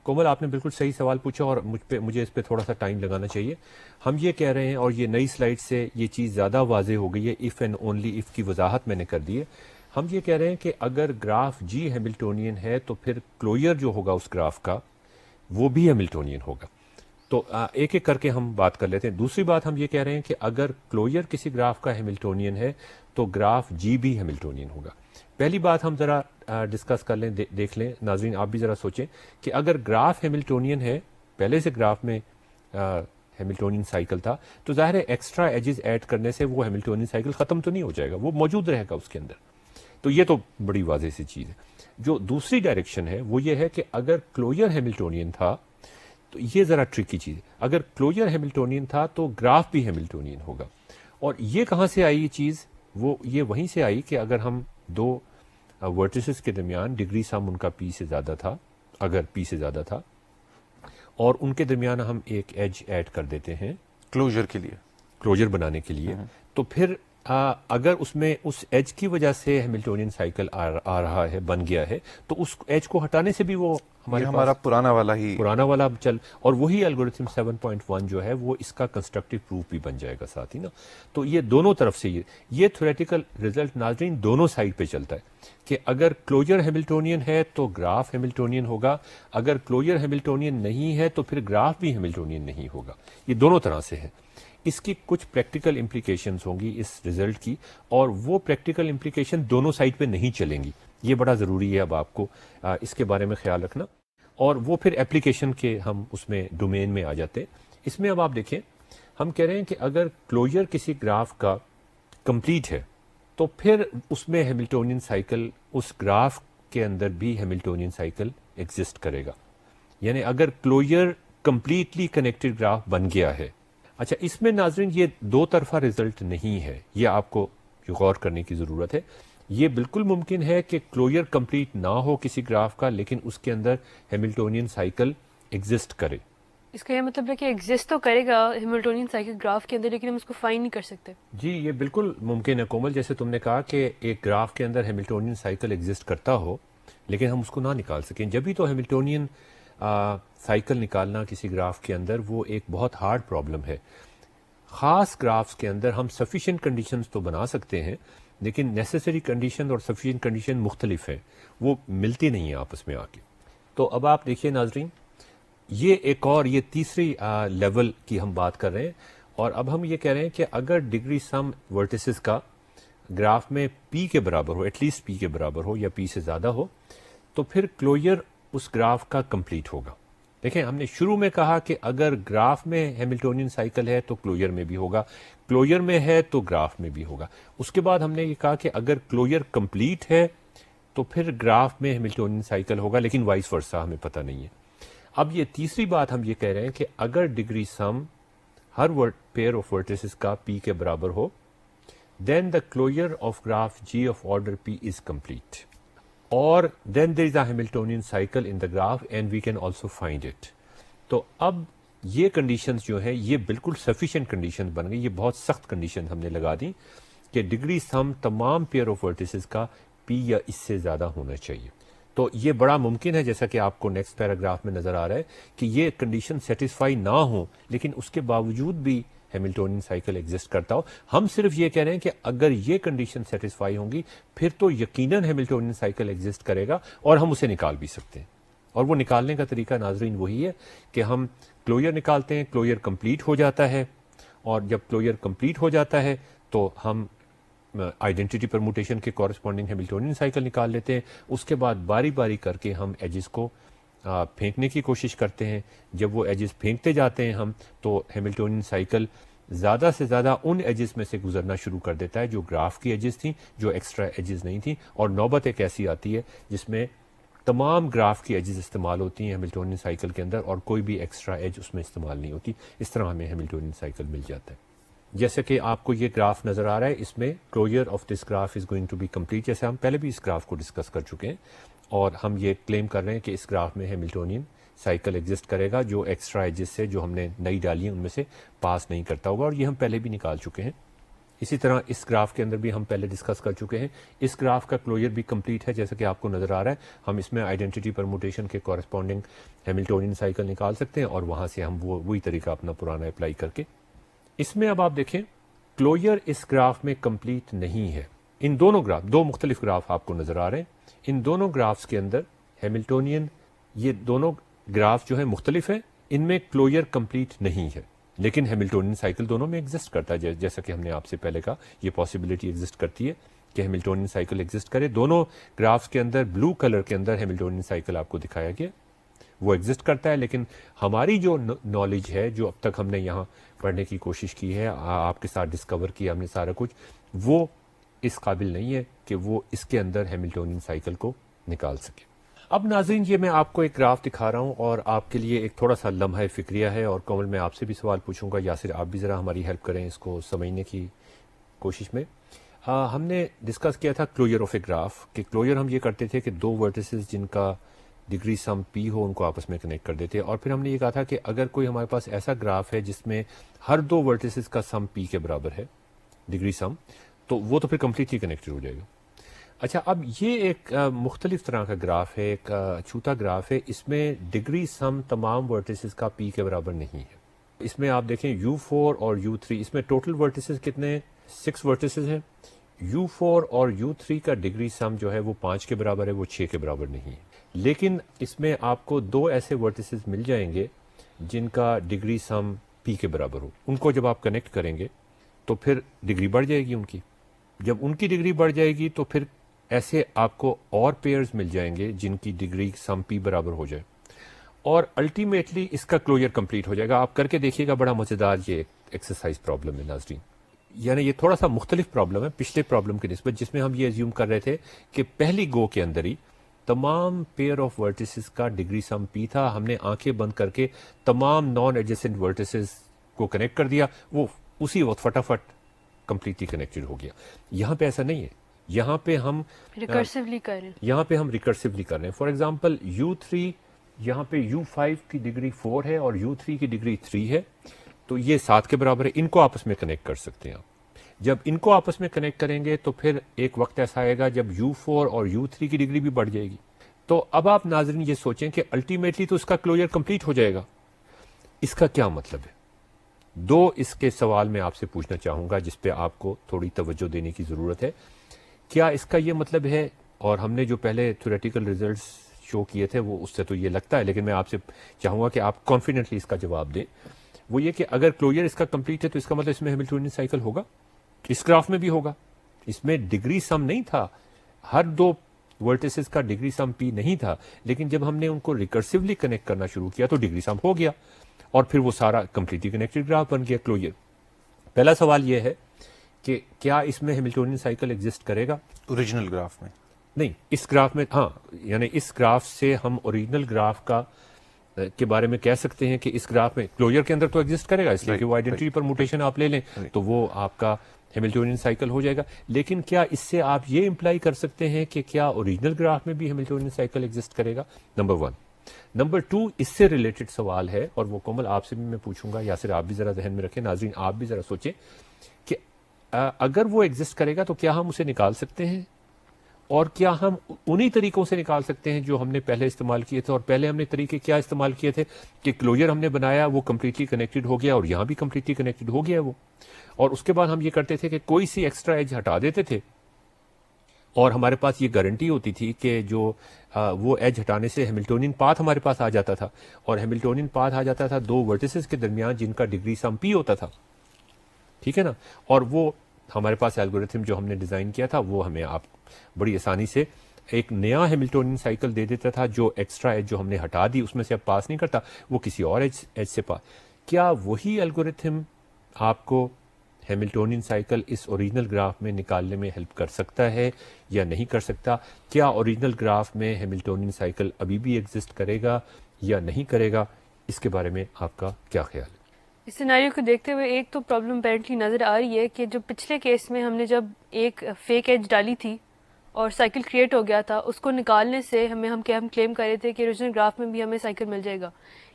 کومل آپ نے بالکل صحیح سوال پوچھا, اور مجھے اس پہ تھوڑا سا ٹائم لگانا چاہیے. ہم یہ کہہ رہے ہیں, اور یہ نئی سلائیڈ سے یہ چیز زیادہ واضح ہو گئی ہے, اف اینڈ اونلی اف کی وضاحت میں نے کر دی ہے. ہم یہ کہہ رہے ہیں کہ اگر گراف جی ہیملٹونین ہے تو پھر کلوئر جو ہوگا اس گراف کا وہ بھی ہیملٹونین ہوگا. تو ایک ایک کر کے ہم بات کر لیتے ہیں. دوسری بات ہم یہ کہہ رہے ہیں کہ اگر کلوئر کسی گراف کا ہیملٹونین ہے تو گراف جی بھی ہیملٹونین ہوگا. پہلی بات ہم ذرا ڈسکس کر لیں, دیکھ لیں ناظرین, آپ بھی ذرا سوچیں کہ اگر گراف ہیملٹونین ہے, پہلے سے گراف میں ہیملٹونین سائیکل تھا, تو ظاہر ہے ایکسٹرا ایجز ایڈ کرنے سے وہ ہیملٹونین سائیکل ختم تو نہیں ہو جائے گا, وہ موجود رہے گا اس کے اندر. تو یہ تو بڑی واضح سی چیز ہے. جو دوسری ڈائریکشن ہے وہ یہ ہے کہ اگر کلوئر ہیملٹونین تھا, تو یہ ذرا ٹرکی چیز ہے, اگر کلوئر ہیملٹونین تھا تو گراف بھی ہیملٹونین ہوگا. اور یہ کہاں سے آئی یہ چیز؟ وہ یہ وہیں سے آئی کہ اگر ہم دو ورٹیسز کے درمیان ڈگری سم ان کا پی سے زیادہ تھا, اگر پی سے زیادہ تھا, اور ان کے درمیان ہم ایک ایج ایڈ کر دیتے ہیں کلوجر کے لیے, کلوجر بنانے کے لیے, تو پھر اگر اس میں اس ایج کی وجہ سے ہیملٹونین سائیکل آ رہا ہے, بن گیا ہے, تو اس ایج کو ہٹانے سے بھی وہ ہمارا پرانا والا چل, اور وہی الگورتھم 7.1 جو ہے وہ اس کا کنسٹرکٹیو پروف بھی بن جائے گا ساتھ ہی نا. تو یہ دونوں طرف سے یہ تھیوریٹیکل ریزلٹ ناظرین دونوں سائڈ پہ چلتا ہے کہ اگر کلوجر ہیملٹونین ہے تو گراف ہیملٹونین ہوگا, اگر کلوجر ہیملٹونین نہیں ہے تو پھر گراف بھی ہیملٹونین نہیں ہوگا. یہ دونوں طرح سے ہے. اس کی کچھ پریکٹیکل امپلیکیشنز ہوں گی اس ریزلٹ کی, اور وہ پریکٹیکل امپلیکیشن دونوں سائڈ پہ نہیں چلیں گی. یہ بڑا ضروری ہے اب آپ کو اس کے بارے میں خیال رکھنا. اور وہ پھر اپلیکیشن کے ہم اس میں ڈومین میں آ جاتے ہیں. اس میں اب آپ دیکھیں, ہم کہہ رہے ہیں کہ اگر کلوجر کسی گراف کا کمپلیٹ ہے تو پھر اس میں ہیملٹونین سائیکل, اس گراف کے اندر بھی ہیملٹونین سائیکل ایگزسٹ کرے گا. یعنی اگر کلوجر کمپلیٹلی کنیکٹڈ گراف بن گیا ہے. اچھا, اس میں ناظرین یہ دو طرفہ ریزلٹ نہیں ہے, یہ آپ کو غور کرنے کی ضرورت ہے. یہ بالکل ممکن ہے کہ کلوجر کمپلیٹ نہ ہو کسی گراف کا, لیکن اس کے اندر ہیملٹونین سائیکل ایگزسٹ کرے. اس کا یہ مطلب ہے کہ ایگزسٹ تو کرے گا ہیملٹونین سائیکل گراف کے اندر, لیکن ہم اس کو فائنڈ نہیں کر سکتے. جی یہ بالکل ممکن ہے کومل, جیسے تم نے کہا کہ ایک گراف کے اندر ہیملٹونین سائیکل ایگزسٹ کرتا ہو لیکن ہم اس کو نہ نکال سکیں. جبھی تو ہیملٹونین سائیکل نکالنا کسی گراف کے اندر وہ ایک بہت ہارڈ پرابلم ہے. خاص گرافس کے اندر ہم سفیشینٹ کنڈیشنز تو بنا سکتے ہیں, لیکن نیسیسری کنڈیشن اور سفیشینٹ کنڈیشن مختلف ہیں, وہ ملتی نہیں ہیں آپس میں آ کے. تو اب آپ دیکھیے ناظرین, یہ ایک اور یہ تیسری لیول کی ہم بات کر رہے ہیں, اور اب ہم یہ کہہ رہے ہیں کہ اگر ڈگری سم ورٹیسز کا گراف میں پی کے برابر ہو, ایٹ لیسٹ پی کے برابر ہو یا پی سے زیادہ ہو, تو پھر کلوجر اس گراف کا کمپلیٹ ہوگا. دیکھیں, ہم نے شروع میں کہا کہ اگر گراف میں ہیملٹونین سائیکل ہے تو کلوجر میں بھی ہوگا, کلوجر میں ہے تو گراف میں بھی ہوگا. اس کے بعد ہم نے یہ کہا کہ اگر کلوجر کمپلیٹ ہے تو پھر گراف میں ہیملٹونین سائیکل ہوگا, لیکن وائس ورسا ہمیں پتہ نہیں ہے. اب یہ تیسری بات ہم یہ کہہ رہے ہیں کہ اگر ڈگری سم ہر پیئر آف ورٹیسز کا پی کے برابر ہو, then the closure of graph G of order P is complete, اور then there is a Hamiltonian cycle in the graph and we can also find it. تو اب یہ conditions جو ہیں یہ بالکل سفیشینٹ کنڈیشن بن گئی, یہ بہت سخت کنڈیشن ہم نے لگا دی کہ ڈگری سم تمام پیئر آف ورٹیسز کا پی یا اس سے زیادہ ہونا چاہیے. تو یہ بڑا ممکن ہے, جیسا کہ آپ کو نیکسٹ پیراگراف میں نظر آ رہا ہے, کہ یہ کنڈیشن سیٹسفائی نہ ہو لیکن اس کے باوجود بھی ہیملٹونین سائیکل ایگزسٹ کرتا ہو. ہم صرف یہ کہہ رہے ہیں کہ اگر یہ کنڈیشن سیٹسفائی ہوں گی پھر تو یقیناً ہیملٹونین سائیکل ایگزسٹ کرے گا اور ہم اسے نکال بھی سکتے ہیں. اور وہ نکالنے کا طریقہ ناظرین وہی ہے کہ ہم کلوئر نکالتے ہیں, کلوئر کمپلیٹ ہو جاتا ہے, اور جب کلوئر کمپلیٹ ہو جاتا ہے تو ہم آئیڈینٹی پرموٹیشن کے کورسپونڈنگ ہیملٹونین سائیکل نکال لیتے ہیں. اس کے بعد باری باری کر کے ہم ایجز کو پھینکنے کی کوشش کرتے ہیں. جب وہ ایجز پھینکتے جاتے ہیں ہم, تو ہیملٹونین سائیکل زیادہ سے زیادہ ان ایجز میں سے گزرنا شروع کر دیتا ہے جو گراف کی ایجز تھیں, جو ایکسٹرا ایجز نہیں تھیں. اور نوبت ایک ایسی آتی ہے جس میں تمام گراف کی ایجز استعمال ہوتی ہیں ہیملٹونین سائیکل کے اندر اور کوئی بھی ایکسٹرا ایج اس میں استعمال نہیں ہوتی. اس طرح ہمیں ہیملٹونین سائیکل مل جاتا ہے. جیسے کہ آپ کو یہ گراف نظر آ رہا ہے, اس میں closure of this graph is going to be complete. جیسے ہم پہلے بھی اس گراف کو ڈسکس کر چکے ہیں اور ہم یہ کلیم کر رہے ہیں کہ اس گراف میں ہیملٹونین سائیکل ایگزسٹ کرے گا جو ایکسٹرا ایجز سے جو ہم نے نئی ڈالی ہیں ان میں سے پاس نہیں کرتا ہوگا, اور یہ ہم پہلے بھی نکال چکے ہیں. اسی طرح اس گراف کے اندر بھی ہم پہلے ڈسکس کر چکے ہیں. اس گراف کا کلوئر بھی کمپلیٹ ہے جیسا کہ آپ کو نظر آ رہا ہے. ہم اس میں آئیڈینٹی پرموٹیشن کے کورسپونڈنگ ہیملٹونین سائیکل نکال سکتے ہیں اور وہاں سے ہم وہی طریقہ اپنا پرانا اپلائی کر کے. اس میں اب آپ دیکھیں کلوئر اس گراف میں کمپلیٹ نہیں ہے. ان دونوں گراف, دو مختلف گراف آپ کو نظر آ رہے ہیں, ان دونوں گرافز کے اندر ہیملٹونین, یہ دونوں گراف جو ہے مختلف ہیں, ان میں کلوئر کمپلیٹ نہیں ہے لیکن ہیملٹونین سائیکل دونوں میں ایگزسٹ کرتا ہے. جیسا کہ ہم نے آپ سے پہلے کہا یہ پاسبلٹی ایگزسٹ کرتی ہے کہ ہیملٹونین سائیکل ایگزسٹ کرے. دونوں گرافز کے اندر بلو کلر کے اندر ہیملٹونین سائیکل آپ کو دکھایا گیا, وہ ایگزسٹ کرتا ہے. لیکن ہماری جو نالج ہے, جو اب تک ہم نے یہاں پڑھنے کی کوشش کی ہے, آپ کے ساتھ ڈسکور کیا ہم نے سارا کچھ, وہ اس قابل نہیں ہے کہ وہ اس کے اندر ہیملٹونین سائیکل کو نکال سکے. اب ناظرین یہ میں آپ کو ایک گراف دکھا رہا ہوں اور آپ کے لیے ایک تھوڑا سا لمحہ فکریہ ہے, اور کومل میں آپ سے بھی سوال پوچھوں گا, یاسر آپ بھی ذرا ہماری ہیلپ کریں اس کو سمجھنے کی کوشش میں. ہم نے ڈسکس کیا تھا کلوئر آف اے گراف, کہ کلوئر ہم یہ کرتے تھے کہ دو ورٹیسز جن کا ڈگری سم پی ہو ان کو آپس میں کنیکٹ کر دیتے. اور پھر ہم نے یہ کہا تھا کہ اگر کوئی ہمارے پاس ایسا گراف ہے جس میں ہر دو ورٹیسز کا سم پی کے برابر ہے, ڈگری سم, تو وہ تو پھر کمپلیٹلی کنیکٹڈ ہو جائے گا. اچھا, اب یہ ایک مختلف طرح کا گراف ہے, ایک چھوٹا گراف ہے. اس میں ڈگری سم تمام ورٹیسز کا پی کے برابر نہیں ہے. اس میں آپ دیکھیں U4 اور U3, اس میں ٹوٹل ورٹیسز کتنے ہیں؟ 6 ورٹیسز ہیں. U4 اور U3 کا ڈگری سم جو ہے وہ 5 کے برابر ہے, وہ 6 کے برابر نہیں ہے. لیکن اس میں آپ کو دو ایسے ورٹیسز مل جائیں گے جن کا ڈگری سم پی کے برابر ہو. ان کو جب آپ کنیکٹ کریں گے تو پھر ڈگری بڑھ جائے گی ان کی. جب ان کی ڈگری بڑھ جائے گی تو پھر ایسے آپ کو اور پیئرز مل جائیں گے جن کی ڈگری سم پی برابر ہو جائے, اور الٹیمیٹلی اس کا کلوئر کمپلیٹ ہو جائے گا. آپ کر کے دیکھیے گا, بڑا مزیدار یہ ایکسرسائز پرابلم ہے ناظرین. یعنی یہ تھوڑا سا مختلف پرابلم ہے پچھلے پرابلم کی نسبت, جس میں ہم یہ ایزیوم کر رہے تھے کہ پہلی گو کے اندر ہی تمام پیئر آف ورٹیسز کا ڈگری سم پی تھا. ہم نے آنکھیں بند کر کے تمام نان ایڈجسنٹ ورٹیسز کو کنیکٹ کر دیا, وہ اسی وقت فٹافٹ کمپلیٹلی کنیکٹڈ ہو گیا. یہاں پہ ایسا نہیں ہے, یہاں پہ ہم ریکرسively کر رہے ہیں. یہاں پہ ہم ریکرسively کر رہے ہیں. فار ایگزامپل U3, یہاں پہ U5 کی ڈگری 4 ہے اور U3 کی ڈگری 3 ہے, تو یہ 7 کے برابر ہے. ان کو آپس میں کنیکٹ کر سکتے ہیں آپ. جب ان کو آپس میں کنیکٹ کریں گے تو پھر ایک وقت ایسا آئے گا جب U4 اور U3 کی ڈگری بھی بڑھ جائے گی. تو اب آپ ناظرین یہ سوچیں کہ الٹیمیٹلی تو اس کا کلوئر کمپلیٹ ہو جائے گا. اس کا کیا مطلب ہے؟ دو اس کے سوال میں آپ سے پوچھنا چاہوں گا جس پہ آپ کو تھوڑی توجہ دینے کی ضرورت ہے. کیا اس کا یہ مطلب ہے, اور ہم نے جو پہلے تھیوریٹیکل ریزلٹس شو کیے تھے وہ اس سے تو یہ لگتا ہے, لیکن میں آپ سے چاہوں گا کہ آپ کانفیڈنٹلی اس کا جواب دیں, وہ یہ کہ اگر کلوئر اس کا کمپلیٹ ہے تو اس کا مطلب اس میں ہیملٹونین سائیکل ہوگا, اس گراف میں بھی ہوگا. اس میں ڈگری سم نہیں تھا, ہر دو ورٹیسز کا ڈگری سم پی نہیں تھا, لیکن جب ہم نے ان کو ریکرسively کنیکٹ کرنا شروع کیا تو ڈگری سم ہو گیا, اور پھر وہ سارا کمپلیٹلی کنیکٹڈ گراف بن گیا کلوئر. پہلا سوال یہ ہے کہ کیا اس میں ہیملٹونین سائیکل ایگزسٹ کرے گا؟ اوریجنل گراف میں نہیں, اس گراف میں ہاں, یعنی اس گراف سے ہم اوریجنل گراف کا کے بارے میں کہہ سکتے ہیں کہ اس گراف میں کلوئر کے اندر تو ایگزسٹ کرے گا, اس لیے کہ وہ آئیڈینٹی پرموٹیشن آپ لے لیں تو وہ آپ کا ہیملٹونین سائیکل ہو جائے گا. لیکن کیا اس سے آپ یہ امپلائی کر سکتے ہیں کہ کیا اوریجنل گراف میں بھی ہیملٹونین سائیکل ایگزسٹ کرے گا؟ نمبر 1. نمبر 2 اس سے ریلیٹڈ سوال ہے، اور وہ کومل آپ سے بھی میں پوچھوں گا، یاسر آپ بھی ذرا ذہن میں رکھیں، ناظرین آپ بھی ذرا سوچیں کہ اگر وہ ایگزسٹ کرے گا تو کیا ہم اسے نکال سکتے ہیں، اور کیا ہم انہی طریقوں سے نکال سکتے ہیں جو ہم نے پہلے استعمال کیے تھے؟ اور پہلے ہم نے طریقے کیا استعمال کیے تھے کہ کلوجر ہم نے بنایا، وہ کمپلیٹلی کنیکٹڈ ہو گیا، اور یہاں بھی کمپلیٹلی کنیکٹڈ ہو گیا وہ، اور اس کے بعد ہم یہ کرتے تھے کہ کوئی سی ایکسٹرا ایج ہٹا دیتے تھے، اور ہمارے پاس یہ گارنٹی ہوتی تھی کہ جو وہ ایج ہٹانے سے ہیملٹونین پاتھ ہمارے پاس آ جاتا تھا، اور ہیملٹونین پاتھ آ جاتا تھا 2 ورٹیسز کے درمیان جن کا ڈگری سم پی ہوتا تھا، ٹھیک ہے نا؟ اور وہ ہمارے پاس الگورتھم جو ہم نے ڈیزائن کیا تھا وہ ہمیں آپ بڑی آسانی سے ایک نیا ہیملٹونین سائیکل دے دیتا تھا، جو ایکسٹرا ایج جو ہم نے ہٹا دی اس میں سے اب پاس نہیں کرتا، وہ کسی اور ایج سے پاس۔ کیا وہی الگورتھم آپ کو ہیملٹونین سائیکل اس اوریجنل گراف میں نکالنے میں ہیلپ کر سکتا ہے یا نہیں کر سکتا؟ کیا اوریجنل گراف میں ہیملٹونین سائیکل ابھی بھی ایگزسٹ کرے گا یا نہیں کرے گا؟ اس کے بارے میں آپ کا کیا خیال ہے؟ اس سیناریو کو دیکھتے ہوئے ایک تو پرابلم اپیرنٹلی نظر آ رہی ہے کہ جو پچھلے کیس میں ہم نے جب ایک فیک ایج ڈالی تھی اور سائیکل کریٹ ہو گیا تھا، اس کو نکالنے سے ہم کلیم کر رہے تھے کہ اوریجنل گراف میں بھی ہمیں سائیکل مل جائے گا۔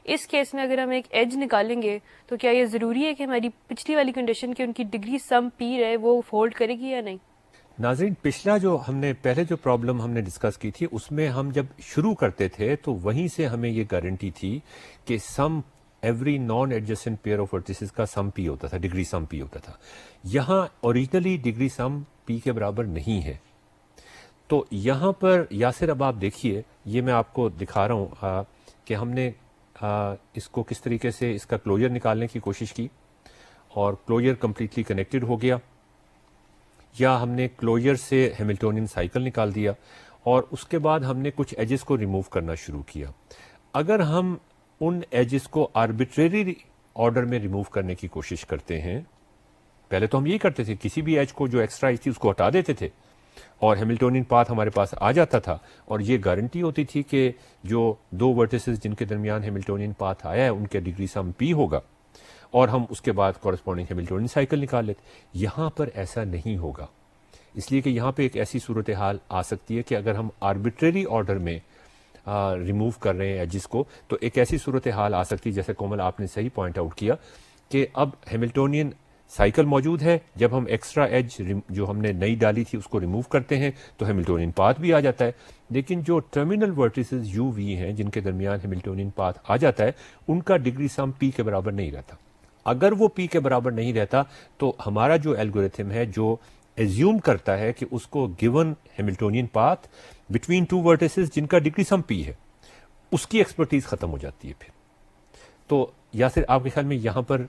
اس کیس میں اگر ہم ایک ایج نکالیں گے تو کیا یہ ضروری ہے کہ ہماری پچھلی والی کنڈیشن کہ ان کی ڈگری سم پی رہے وہ ہولڈ کرے گی یا نہیں؟ ناظرین پچھلا جو ہم نے پہلے جو پرابلم ہم نے ڈسکس کی تھی اس میں ہم جب شروع کرتے تھے تو وہیں سے ہمیں یہ گارنٹی تھی کہ sum every non adjacent pair of vertices کا سم پی ہوتا تھا، ڈگری سم پی ہوتا تھا۔ یہاں اوریجنلی ڈگری سم پی کے برابر نہیں ہے، تو یہاں پر یاسر اب آپ دیکھیے، یہ میں آپ کو دکھا رہا ہوں کہ ہم نے اس کو کس طریقے سے اس کا کلوجر نکالنے کی کوشش کی، اور کلوجر کمپلیٹلی کنیکٹڈ ہو گیا، یا ہم نے کلوجر سے ہیملٹونین سائیکل نکال دیا، اور اس کے بعد ہم نے کچھ ایجز کو ریموو کرنا شروع کیا۔ اگر ہم ان ایجز کو آربیٹریری آرڈر میں ریموو کرنے کی کوشش کرتے ہیں، پہلے تو ہم یہی کرتے تھے، کسی بھی ایج کو جو ایکسٹرا ایج تھی اس کو ہٹا دیتے تھے، اور ہیملٹونین پاتھ ہمارے پاس آ جاتا تھا، اور یہ گارنٹی ہوتی تھی کہ جو 2 ورٹیسز جن کے درمیان ہیملٹونین پاتھ آیا ہے ان کے ڈگری سم پی ہوگا، اور ہم اس کے بعد کورسپونڈنگ ہیملٹونین سائیکل نکال لیتے۔ یہاں پر ایسا نہیں ہوگا، اس لیے کہ یہاں پہ ایک ایسی صورتحال آ سکتی ہے کہ اگر ہم آربیٹریری آرڈر میں ریموو کر رہے ہیں ایجز کو، تو ایک ایسی صورتحال آ سکتی ہے، جیسے کومل آپ نے صحیح پوائنٹ آؤٹ کیا، کہ اب ہیملٹونین سائیکل موجود ہے، جب ہم ایکسٹرا ایج جو ہم نے نئی ڈالی تھی اس کو ریموو کرتے ہیں تو ہیملٹونین پاتھ بھی آ جاتا ہے، لیکن جو ٹرمینل ورٹیسز یو وی ہیں جن کے درمیان ہیملٹونین پاتھ آ جاتا ہے ان کا ڈگری سم پی کے برابر نہیں رہتا۔ اگر وہ پی کے برابر نہیں رہتا تو ہمارا جو الگورتھم ہے جو ایزیوم کرتا ہے کہ اس کو given Hamiltonian path between 2 vertices جن کا ڈگری سم پی ہے، اس کی ایکسپرٹیز ختم ہو جاتی ہے۔ پھر تو یاسر آپ کے خیال میں یہاں پر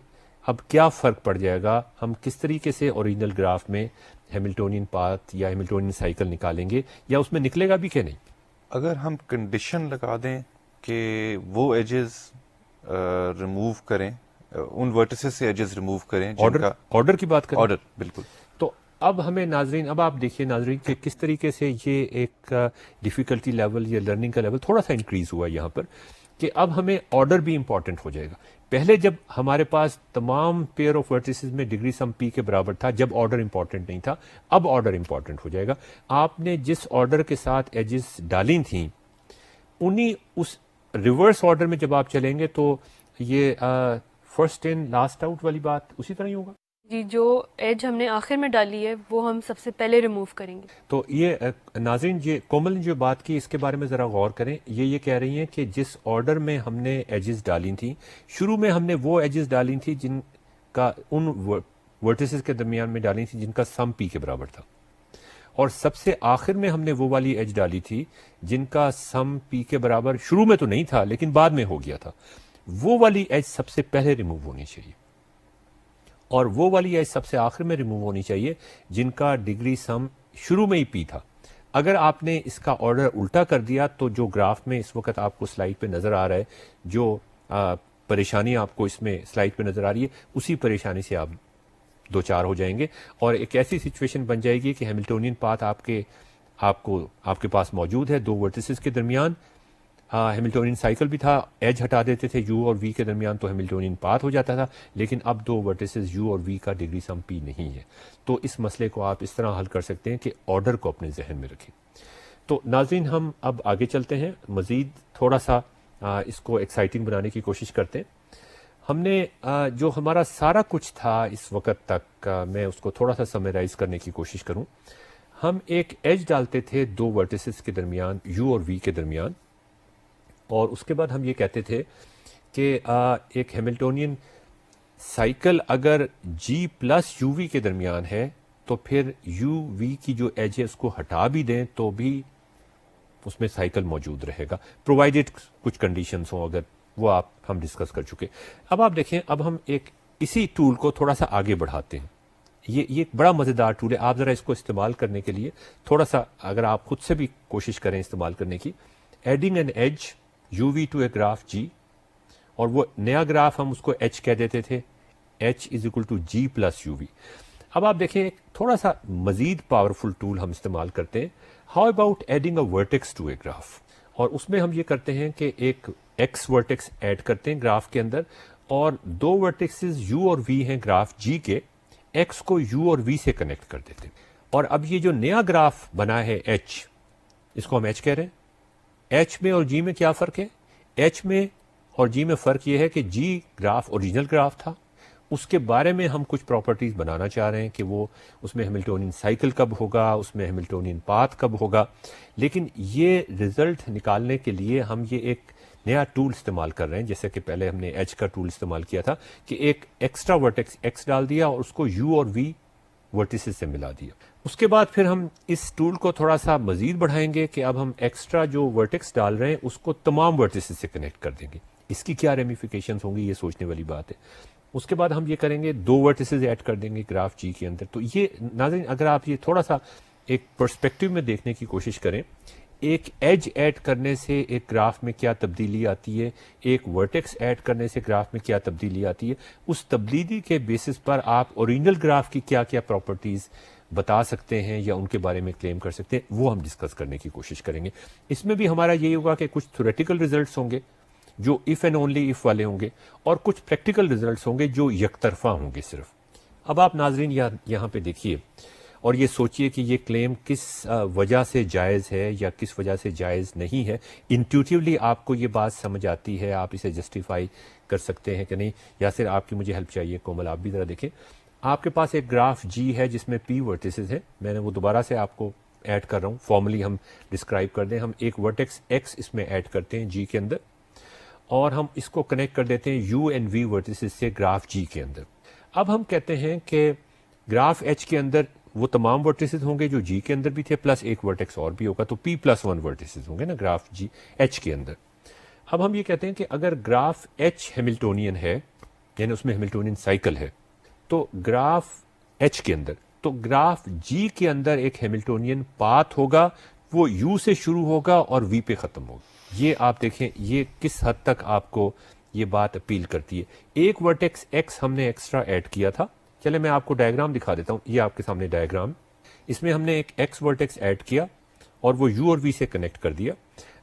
اب کیا فرق پڑ جائے گا؟ ہم کس طریقے سے اوریجنل گراف میں ہیملٹونین پاتھ یا ہیملٹونین سائیکل نکالیں گے، یا اس میں نکلے گا بھی کہ نہیں؟ اگر ہم کنڈیشن لگا دیں کہ وہ ایجز ریموو کریں، ان ورٹیسز سے ایجز ریموو کریں جن کا آرڈر کی بات کریں، آرڈر بالکل، تو اب ہمیں ناظرین، اب آپ دیکھیے ناظرین کہ کس طریقے سے یہ ایک ڈیفیکلٹی لیول یا لرننگ کا لیول تھوڑا سا انکریز ہوا یہاں پر، کہ اب ہمیں آرڈر بھی امپورٹنٹ ہو جائے گا۔ پہلے جب ہمارے پاس تمام پیئر آف ورٹیسز میں ڈگری سم پی کے برابر تھا، جب آرڈر امپورٹنٹ نہیں تھا، اب آرڈر امپورٹنٹ ہو جائے گا۔ آپ نے جس آرڈر کے ساتھ ایجز ڈالی تھیں انہی اس ریورس آرڈر میں جب آپ چلیں گے تو یہ فرسٹ ان لاسٹ آؤٹ والی بات اسی طرح ہی ہوگا۔ جی، جو ایج ہم نے آخر میں ڈالی ہے وہ ہم سب سے پہلے ریموو کریں گے۔ تو یہ ناظرین، یہ کومل نے جو بات کی اس کے بارے میں ذرا غور کریں۔ یہ کہہ رہی ہیں کہ جس آرڈر میں ہم نے ایجز ڈالی تھیں، شروع میں ہم نے وہ ایجز ڈالی تھیں جن کا ان ورٹیسز کے درمیان میں ڈالی تھیں جن کا سم پی کے برابر تھا، اور سب سے آخر میں ہم نے وہ والی ایج ڈالی تھی جن کا سم پی کے برابر شروع میں تو نہیں تھا لیکن بعد میں ہو گیا تھا۔ وہ والی ایج سب سے پہلے ریموو ہونی چاہیے، اور وہ والی ایج سب سے آخر میں ریموو ہونی چاہیے جن کا ڈگری سم شروع میں ہی پی تھا۔ اگر آپ نے اس کا آرڈر الٹا کر دیا تو جو گراف میں اس وقت آپ کو سلائیڈ پہ نظر آ رہا ہے، جو پریشانی آپ کو اس میں سلائیڈ پہ نظر آ رہی ہے، اسی پریشانی سے آپ دو چار ہو جائیں گے، اور ایک ایسی سچویشن بن جائے گی کہ ہیملٹونین پاتھ آپ کے پاس موجود ہے 2 ورٹیسز کے درمیان، ہیملٹونین سائیکل بھی تھا، ایج ہٹا دیتے تھے یو اور وی کے درمیان تو ہیملٹونین پاتھ ہو جاتا تھا، لیکن اب 2 ورٹیسز یو اور وی کا ڈگری سم پی نہیں ہے۔ تو اس مسئلے کو آپ اس طرح حل کر سکتے ہیں کہ آرڈر کو اپنے ذہن میں رکھیں۔ تو ناظرین، ہم اب آگے چلتے ہیں، مزید تھوڑا سا اس کو ایکسائٹنگ بنانے کی کوشش کرتے ہیں. ہم نے جو ہمارا سارا کچھ تھا اس وقت تک، میں اس کو تھوڑا سا سمرائز کرنے کی کوشش کروں. ہم ایک ایج ڈالتے تھے دو ورٹیسز کے درمیان، یو اور وی کے درمیان، اور اس کے بعد ہم یہ کہتے تھے کہ ایک ہیملٹونین سائیکل اگر جی پلس یو وی کے درمیان ہے تو پھر یو وی کی جو ایج ہے اس کو ہٹا بھی دیں تو بھی اس میں سائیکل موجود رہے گا، پرووائڈیڈ کچھ کنڈیشنز ہوں، اگر وہ ہم ڈسکس کر چکے. اب آپ دیکھیں، اب ہم ایک اسی ٹول کو تھوڑا سا آگے بڑھاتے ہیں. یہ ایک بڑا مزیدار ٹول ہے. آپ ذرا اس کو استعمال کرنے کے لیے تھوڑا سا اگر آپ خود سے بھی کوشش کریں استعمال کرنے کی، adding an edge U V to a graph G, اور وہ نیا گراف ہم اس کو ایچ کہہ دیتے تھے، H is equal to G plus U V. اب آپ دیکھیں ایک تھوڑا سا مزید پاورفل ٹول ہم استعمال کرتے ہیں. How about adding a vertex to a graph, اور اس میں ہم یہ کرتے ہیں کہ ایک ایکس ورٹیکس ایڈ کرتے ہیں گراف کے اندر، اور دو ورٹیکسز یو اور وی ہیں گراف جی کے، ایکس کو یو اور وی سے کنیکٹ کر دیتے ہیں. اور اب یہ جو نیا گراف بنا ہے ایچ، اس کو ہم ایچ کہہ رہے ہیں. ایچ میں اور جی میں کیا فرق ہے؟ ایچ میں اور جی میں فرق یہ ہے کہ جی گراف اوریجنل گراف تھا، اس کے بارے میں ہم کچھ پراپرٹیز بنانا چاہ رہے ہیں کہ وہ اس میں ہیملٹونین سائیکل کب ہوگا، اس میں ہیملٹونین پاتھ کب ہوگا. لیکن یہ رزلٹ نکالنے کے لیے ہم یہ ایک نیا ٹول استعمال کر رہے ہیں، جیسے کہ پہلے ہم نے ایچ کا ٹول استعمال کیا تھا کہ ایک ایکسٹرا ورٹیکس ایکس ڈال دیا اور اس کو یو اور وی ورٹیسز سے ملا دیا. اس کے بعد پھر ہم اس ٹول کو تھوڑا سا مزید بڑھائیں گے کہ اب ہم ایکسٹرا جو ورٹیکس ڈال رہے ہیں اس کو تمام ورٹیسز سے کنیکٹ کر دیں گے. اس کی کیا ریمیفیکیشنز ہوں گی، یہ سوچنے والی بات ہے. اس کے بعد ہم یہ کریں گے دو ورٹیسز ایڈ کر دیں گے گراف جی کے اندر. تو یہ ناظرین اگر آپ یہ تھوڑا سا ایک پرسپیکٹو میں دیکھنے کی کوشش کریں، ایک ایج ایڈ کرنے سے ایک گراف میں کیا تبدیلی آتی ہے، ایک ورٹیکس ایڈ کرنے سے گراف میں کیا تبدیلی آتی ہے، اس تبدیلی کے بیسس پر آپ اوریجنل گراف کی کیا کیا پراپرٹیز بتا سکتے ہیں یا ان کے بارے میں کلیم کر سکتے ہیں، وہ ہم ڈسکس کرنے کی کوشش کریں گے. اس میں بھی ہمارا یہی ہوگا کہ کچھ تھیوریٹیکل ریزلٹس ہوں گے جو اف اینڈ اونلی اف والے ہوں گے، اور کچھ پریکٹیکل ریزلٹس ہوں گے جو یک طرفہ ہوں گے صرف. اب آپ ناظرین یہاں پہ دیکھیے اور یہ سوچئے کہ یہ کلیم کس وجہ سے جائز ہے یا کس وجہ سے جائز نہیں ہے. انٹیوٹیولی آپ کو یہ بات سمجھ آتی ہے، آپ اسے جسٹیفائی کر سکتے ہیں کہ نہیں. یاسر آپ کی مجھے ہیلپ چاہیے، کومل آپ بھی ذرا دیکھیں. آپ کے پاس ایک گراف جی ہے جس میں پی ورٹیسز ہے، میں نے وہ دوبارہ سے آپ کو ایڈ کر رہا ہوں، فارملی ہم ڈسکرائب کر دیں. ہم ایک ورٹیکس ایکس اس میں ایڈ کرتے ہیں جی کے اندر، اور ہم اس کو کنیکٹ کر دیتے ہیں یو اینڈ وی ورٹیسز سے گراف جی کے اندر. اب ہم کہتے ہیں کہ گراف ایچ کے اندر وہ تمام ورٹیسز ہوں گے جو جی کے اندر بھی تھے، پلس ایک ورٹیکس اور بھی ہوگا، تو پی پلس ون ورٹیسز ہوں گے نا گراف جی ایچ کے اندر. اب ہم یہ کہتے ہیں کہ اگر گراف ایچ ہیملٹونین ہے، یعنی اس میں ہیملٹونین سائیکل ہے، تو گراف ایچ کے اندر، تو گراف جی کے اندر ایک ہیملٹونین پاتھ ہوگا، وہ یو سے شروع ہوگا اور وی پہ ختم ہوگا. یہ آپ دیکھیں یہ کس حد تک آپ کو یہ بات اپیل کرتی ہے. ایک ورٹیکس ایکس ہم نے ایکسٹرا ایڈ کیا تھا. چلے میں آپ کو ڈائیگرام دکھا دیتا ہوں، یہ آپ کے سامنے ڈائیگرام. اس میں ہم نے ایک ایکس ورٹیکس ایڈ کیا اور وہ یو اور وی سے کنیکٹ کر دیا.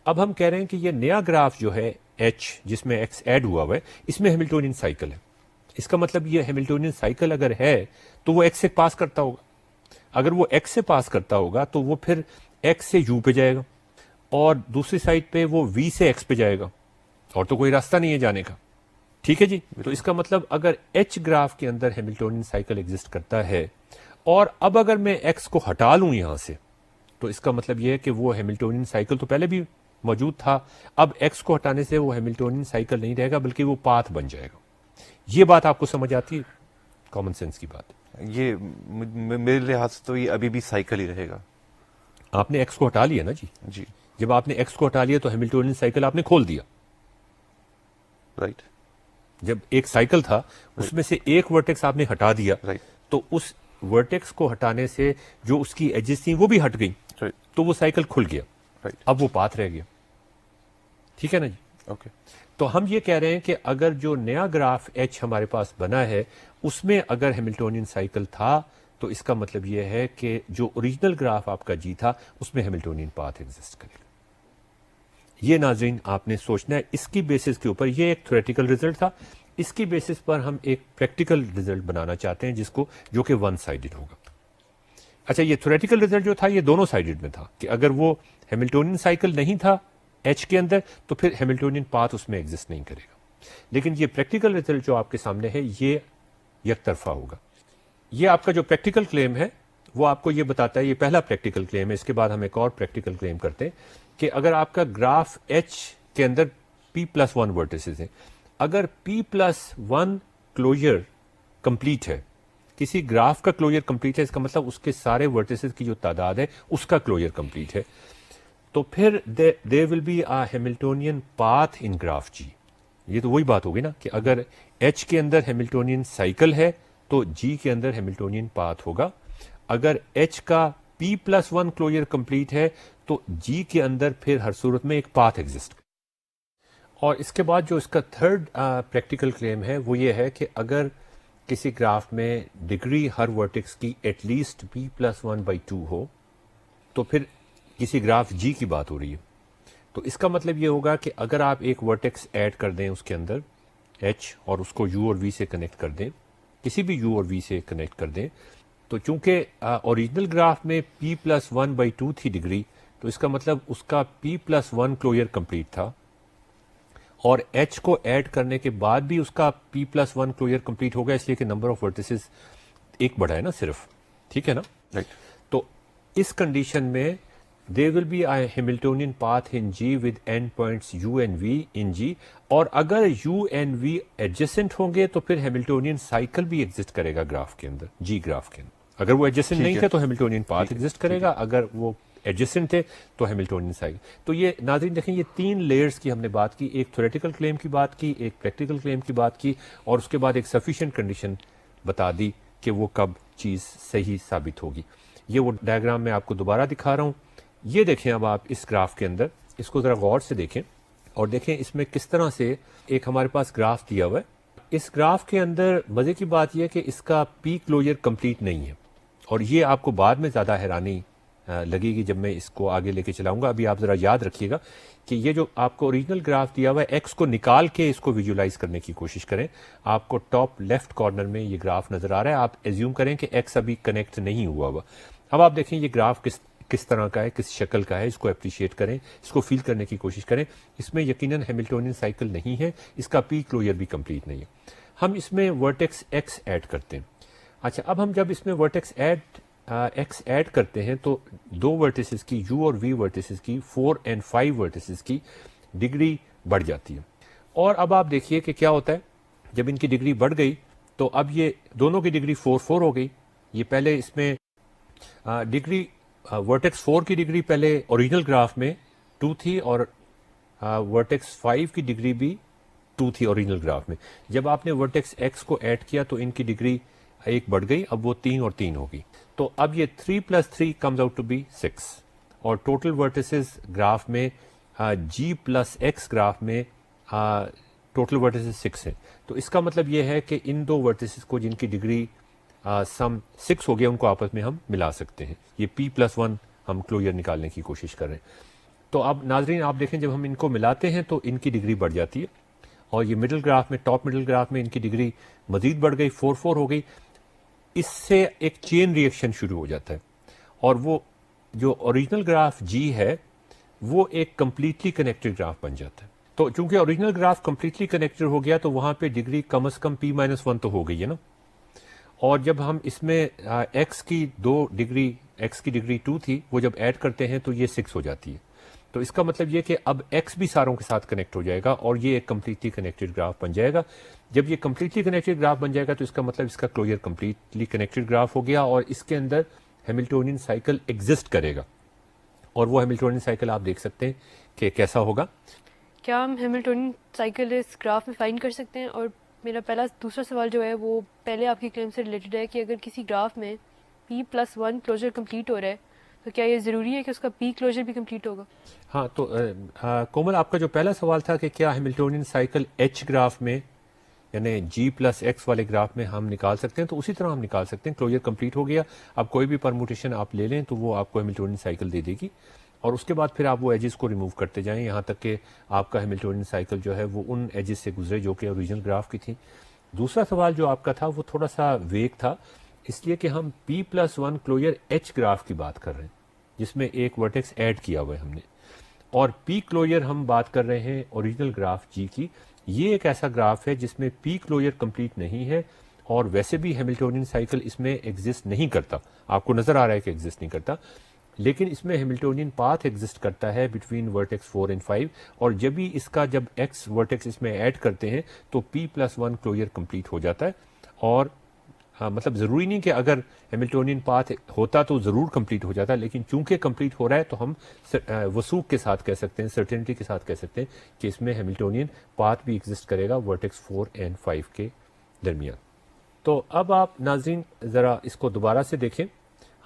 اب ہم کہہ رہے ہیں کہ یہ نیا گراف جو ہے ایچ جس میں ایکس ایڈ ہوا ہوا ہے، اس میں ہیملٹونین سائیکل ہے. اس کا مطلب یہ ہیملٹونین سائیکل اگر ہے تو وہ ایکس سے پاس کرتا ہوگا. اگر وہ ایکس سے پاس کرتا ہوگا تو وہ پھر ایکس سے یو پہ جائے گا، اور دوسری سائڈ پہ وہ وی سے ایکس پہ جائے گا، اور تو کوئی راستہ نہیں ہے جانے کا. ٹھیک ہے جی. تو اس کا مطلب اگر ایچ گراف کے اندر ہیملٹونین سائیکل ایگزسٹ کرتا ہے، اور اب اگر میں ایکس کو ہٹا لوں یہاں سے، تو اس کا مطلب یہ ہے کہ وہ ہیملٹونین سائیکل تو پہلے بھی موجود تھا، اب ایکس کو ہٹانے سے وہ ہیملٹونین سائیکل نہیں رہے گا بلکہ وہ پاتھ بن جائے گا. یہ بات آپ کو سمجھ آتی ہے؟ کامن سینس کی بات. یہ میرے لحاظ سے تو یہ ابھی بھی سائیکل ہی رہے گا. آپ نے ایکس کو ہٹا لیا نا جی. جی جب آپ نے ایکس کو ہٹا لیا تو ہیملٹونین سائیکل آپ نے کھول دیا. رائٹ. جب ایک سائیکل تھا اس میں سے ایک ورٹیکس آپ نے ہٹا دیا، تو اس ورٹیکس کو ہٹانے سے جو اس کی ایجز تھیں وہ بھی ہٹ گئی، تو وہ سائیکل کھل گیا. اب وہ پاتھ رہ گیا. ٹھیک ہے نا جی. اوکے. تو ہم یہ کہہ رہے ہیں کہ اگر جو نیا گراف ایچ ہمارے پاس بنا ہے اس میں اگر ہیملٹونین سائیکل تھا تو اس کا مطلب یہ ہے کہ جو اوریجنل گراف آپ کا جی تھا اس میں ہیملٹونین پاتھ ایگزسٹ کرے گا. یہ ناظرین آپ نے سوچنا ہے. اس کی بیسس کے اوپر یہ ایک تھیوریٹیکل ریزلٹ تھا، اس کی بیسس پر ہم ایک پریکٹیکل ریزلٹ بنانا چاہتے ہیں جو کہ ون سائیڈڈ ہوگا. اچھا، یہ تھیوریٹیکل ریزلٹ جو تھا یہ دونوں سائیڈڈ میں تھا کہ اگر وہ ہیملٹونین سائیکل نہیں تھا ایچ کے اندر تو پھر ہیملٹونین پاتھ اس میں ایگزسٹ نہیں کرے گا. لیکن یہ پریکٹیکل ریزلٹ جو آپ کے سامنے ہے یہ یک طرفہ ہوگا. یہ آپ کا جو پریکٹیکل کلیم ہے وہ آپ کو یہ بتاتا ہے, یہ پہلا پریکٹیکل کلیم ہے. اس کے بعد ہم ایک اور پریکٹیکل کلیم کرتے ہیں کہ اگر آپ کا گراف ایچ کے اندر p+1 ورٹیسز ہیں, اگر p+1 کلوجر کمپلیٹ ہے, کسی گراف کا کلوجر کمپلیٹ ہے, اس کا مطلب اس کے سارے ورٹیسز کی جو تعداد ہے اس کا کلوجر کمپلیٹ ہے, تو پھر there will be a Hamiltonian path in graph G. یہ تو وہی بات ہوگی نا کہ اگر ایچ کے اندر ہیملٹونین سائیکل ہے تو جی کے اندر ہیملٹونین پاتھ ہوگا. اگر ایچ کا p+1 کلوجر کمپلیٹ ہے تو جی کے اندر پھر ہر صورت میں ایک پاتھ ایگزسٹ. اور اس کے بعد جو اس کا تھرڈ پریکٹیکل کلیم ہے وہ یہ ہے کہ اگر کسی گراف میں ڈگری ہر ورٹیکس کی ایٹ لیسٹ p+1/2 ہو تو پھر کسی گراف جی کی بات ہو رہی ہے. تو اس کا مطلب یہ ہوگا کہ اگر آپ ایک ورٹیکس ایڈ کر دیں اس کے اندر ایچ اور اس کو یو اور وی سے کنیکٹ کر دیں, کسی بھی یو اور وی سے کنیکٹ کر دیں, تو چونکہ اوریجنل گراف میں p+1/2 تھی ڈگری, تو اس کا مطلب اس کا p+1 کلوجر کمپلیٹ تھا, اور ایچ کو ایڈ کرنے کے بعد بھی اس کا p+1 کلوجر کمپلیٹ ہوگا, اس لیے کہ نمبر آف ورٹیسز ایک بڑھا ہے نا صرف, ٹھیک ہے نا. تو اس کنڈیشن میں there will be a Hamiltonian path in G with endpoints U and V in G, اور اگر U and V adjacent ہوں گے تو پھر ہیملٹونین سائیکل بھی ایگزسٹ کرے گا گراف کے اندر, جی گراف کے اندر. اگر وہ ایڈجسنٹ نہیں تھے تو ہیملٹونین پاتھ ایگزسٹ کرے گا, اگر وہ ایڈجسنٹ تھے تو ہیملٹونین سائیکل. تو یہ ناظرین دیکھیں, یہ تین لیئرز کی ہم نے بات کی, ایک تھیوریٹیکل کلیم کی بات کی, ایک پریکٹیکل کلیم کی بات کی, اور اس کے بعد ایک سفیشینٹ کنڈیشن بتا دی کہ وہ کب چیز صحیح ثابت ہوگی. یہ وہ ڈائیگرام میں آپ کو دوبارہ دکھا رہا ہوں. یہ دیکھیں اب آپ اس گراف کے اندر, اس کو ذرا غور سے دیکھیں اور دیکھیں اس میں کس طرح سے ایک ہمارے پاس گراف دیا ہوا ہے. اس گراف کے اندر مزے کی بات یہ ہے کہ اس کا پی کلوجر کمپلیٹ نہیں ہے, اور یہ آپ کو بعد میں زیادہ حیرانی لگے گی جب میں اس کو آگے لے کے چلاؤں گا. ابھی آپ ذرا یاد رکھیے گا کہ یہ جو آپ کو اوریجنل گراف دیا ہوا ہے, ایکس کو نکال کے اس کو ویژولائز کرنے کی کوشش کریں. آپ کو ٹاپ لیفٹ کارنر میں یہ گراف نظر آ رہا ہے, آپ ایزیوم کریں کہ ایکس ابھی کنیکٹ نہیں ہوا ہوا. اب آپ دیکھیں یہ گراف کس طرح کا ہے, کس شکل کا ہے, اس کو اپریشیٹ کریں, اس کو فیل کرنے کی کوشش کریں. اس میں یقیناً ہیملٹونین سائیکل نہیں ہے, اس کا پی کلوجر بھی کمپلیٹ نہیں ہے. ہم اس میں ورٹیکس ایکس ایڈ کرتے ہیں. اچھا, اب ہم جب اس میں ورٹیکس ایکس ایڈ کرتے ہیں تو دو ورٹیسز کی, یو اور وی ورٹیسز کی, 4 اور 5 ورٹیسز کی ڈگری بڑھ جاتی ہے. اور اب آپ دیکھیے کہ کیا ہوتا ہے جب ان کی ڈگری بڑھ گئی تو اب یہ دونوں کی ڈگری 4 ہو گئی. یہ پہلے اس میں ڈگری ورٹیکس 4 کی ڈگری پہلے اوریجنل گراف میں 2 تھی, اور ورٹیکس 5 کی ڈگری بھی 2 تھی اوریجنل گراف میں. جب آپ نے ورٹیکس ایکس کو ایڈ کیا تو ان کی ڈگری ایک بڑھ گئی, اب وہ 3 اور 3 ہوگی. تو اب یہ 3+3 comes out to be 6, اور ٹوٹل ورٹیسز گراف میں G+X گراف میں ٹوٹل ورٹیسز 6 ہیں. تو اس کا مطلب یہ ہے کہ ان دو ورٹیسز کو جن کی ڈگری سم 6 ہو گیا ان کو آپس میں ہم ملا سکتے ہیں. یہ p+1 ہم کلوجر نکالنے کی کوشش کر رہے ہیں. تو اب ناظرین آپ دیکھیں جب ہم ان کو ملاتے ہیں تو ان کی ڈگری بڑھ جاتی ہے, اور یہ مڈل گراف میں, ٹاپ مڈل گراف میں ان کی ڈگری مزید بڑھ گئی, 4 ہو گئی. اس سے ایک چین ریئیکشن شروع ہو جاتا ہے, اور وہ جو اوریجنل گراف جی ہے وہ ایک کمپلیٹلی کنیکٹڈ گراف بن جاتا ہے. تو چونکہ اوریجنل گراف کمپلیٹلی کنیکٹڈ ہو گیا تو وہاں پہ ڈگری کم از کم p-1 تو ہو گئی ہے نا. اور جب ہم اس میں ایکس کی ڈگری 2 تھی, وہ جب ایڈ کرتے ہیں تو یہ 6 ہو جاتی ہے. تو اس کا مطلب یہ کہ اب ایکس بھی ساروں کے ساتھ کنیکٹ ہو جائے گا اور یہ ایک کمپلیٹلی کنیکٹڈ گراف بن جائے گا. جب یہ کمپلیٹلی کنیکٹڈ گراف بن جائے گا تو اس کا مطلب اس کا کلوجر کمپلیٹلی کنیکٹڈ گراف ہو گیا, اور اس کے اندر ہیملٹونین سائیکل ایگزسٹ کرے گا. اور وہ ہیملٹونین سائیکل آپ دیکھ سکتے ہیں کہ کیسا ہوگا. کیا ہم ہیملٹونین سائیکل اس گراف میں فائنڈ کر سکتے ہیں؟ اور میرا دوسرا سوال جو ہے وہ پہلے آپ کی کلیم سے ریلیٹڈ ہے کہ اگر کسی گراف میں p+1 کلوجر کمپلیٹ ہو رہا ہے تو کیا یہ ضروری ہے کہ اس کا پی کلوجر بھی کمپلیٹ ہوگا؟ ہاں, تو کومل آپ کا جو پہلا سوال تھا کہ کیا ہیملٹونین سائیکل ایچ گراف میں یعنی G+X والے گراف میں ہم نکال سکتے ہیں, تو اسی طرح ہم نکال سکتے ہیں. کلوجر کمپلیٹ ہو گیا, اب کوئی بھی پرموٹیشن آپ لے لیں تو وہ آپ کو ہیملٹونین سائیکل دے دے گی, اور اس کے بعد پھر آپ وہ ایجز کو ریموو کرتے جائیں یہاں تک کہ آپ کا ہیملٹونین سائیکل جو ہے وہ ان ایجز سے گزرے جو کہ اوریجنل گراف کی تھی. دوسرا سوال جو آپ کا تھا وہ تھوڑا سا ویگ تھا, اس لیے کہ ہم p+1 کلوجر ایچ گراف کی بات کر رہے ہیں جس میں ایک ورٹیکس ایڈ کیا ہوا ہے ہم نے. اور پی کلوئر ہم بات کر رہے ہیں اوریجنل گراف جی کی. یہ ایک ایسا گراف ہے جس میں پی کلوئر کمپلیٹ نہیں ہے اور ویسے بھی ہیملٹونین سائیکل اس میں ایگزسٹ نہیں کرتا. آپ کو نظر آ رہا ہے کہ ایگزسٹ نہیں کرتا, لیکن اس میں ہیملٹونین پاتھ ایگزسٹ کرتا ہے بٹوین ورٹیکس 4 اینڈ 5, اور جب بھی اس کا جب ایکس ورٹیکس اس میں ایڈ کرتے ہیں تو P+1 کلوئر کمپلیٹ ہو جاتا ہے. اور مطلب ضروری نہیں کہ اگر ہیملٹونین پاتھ ہوتا تو ضرور کمپلیٹ ہو جاتا, لیکن چونکہ کمپلیٹ ہو رہا ہے تو ہم وثوق کے ساتھ کہہ سکتے ہیں, سرٹینٹی کے ساتھ کہہ سکتے ہیں کہ اس میں ہیملٹونین پاتھ بھی ایگزسٹ کرے گا ورٹیکس 4 اینڈ 5 کے درمیان. تو اب آپ ناظرین ذرا اس کو دوبارہ سے دیکھیں.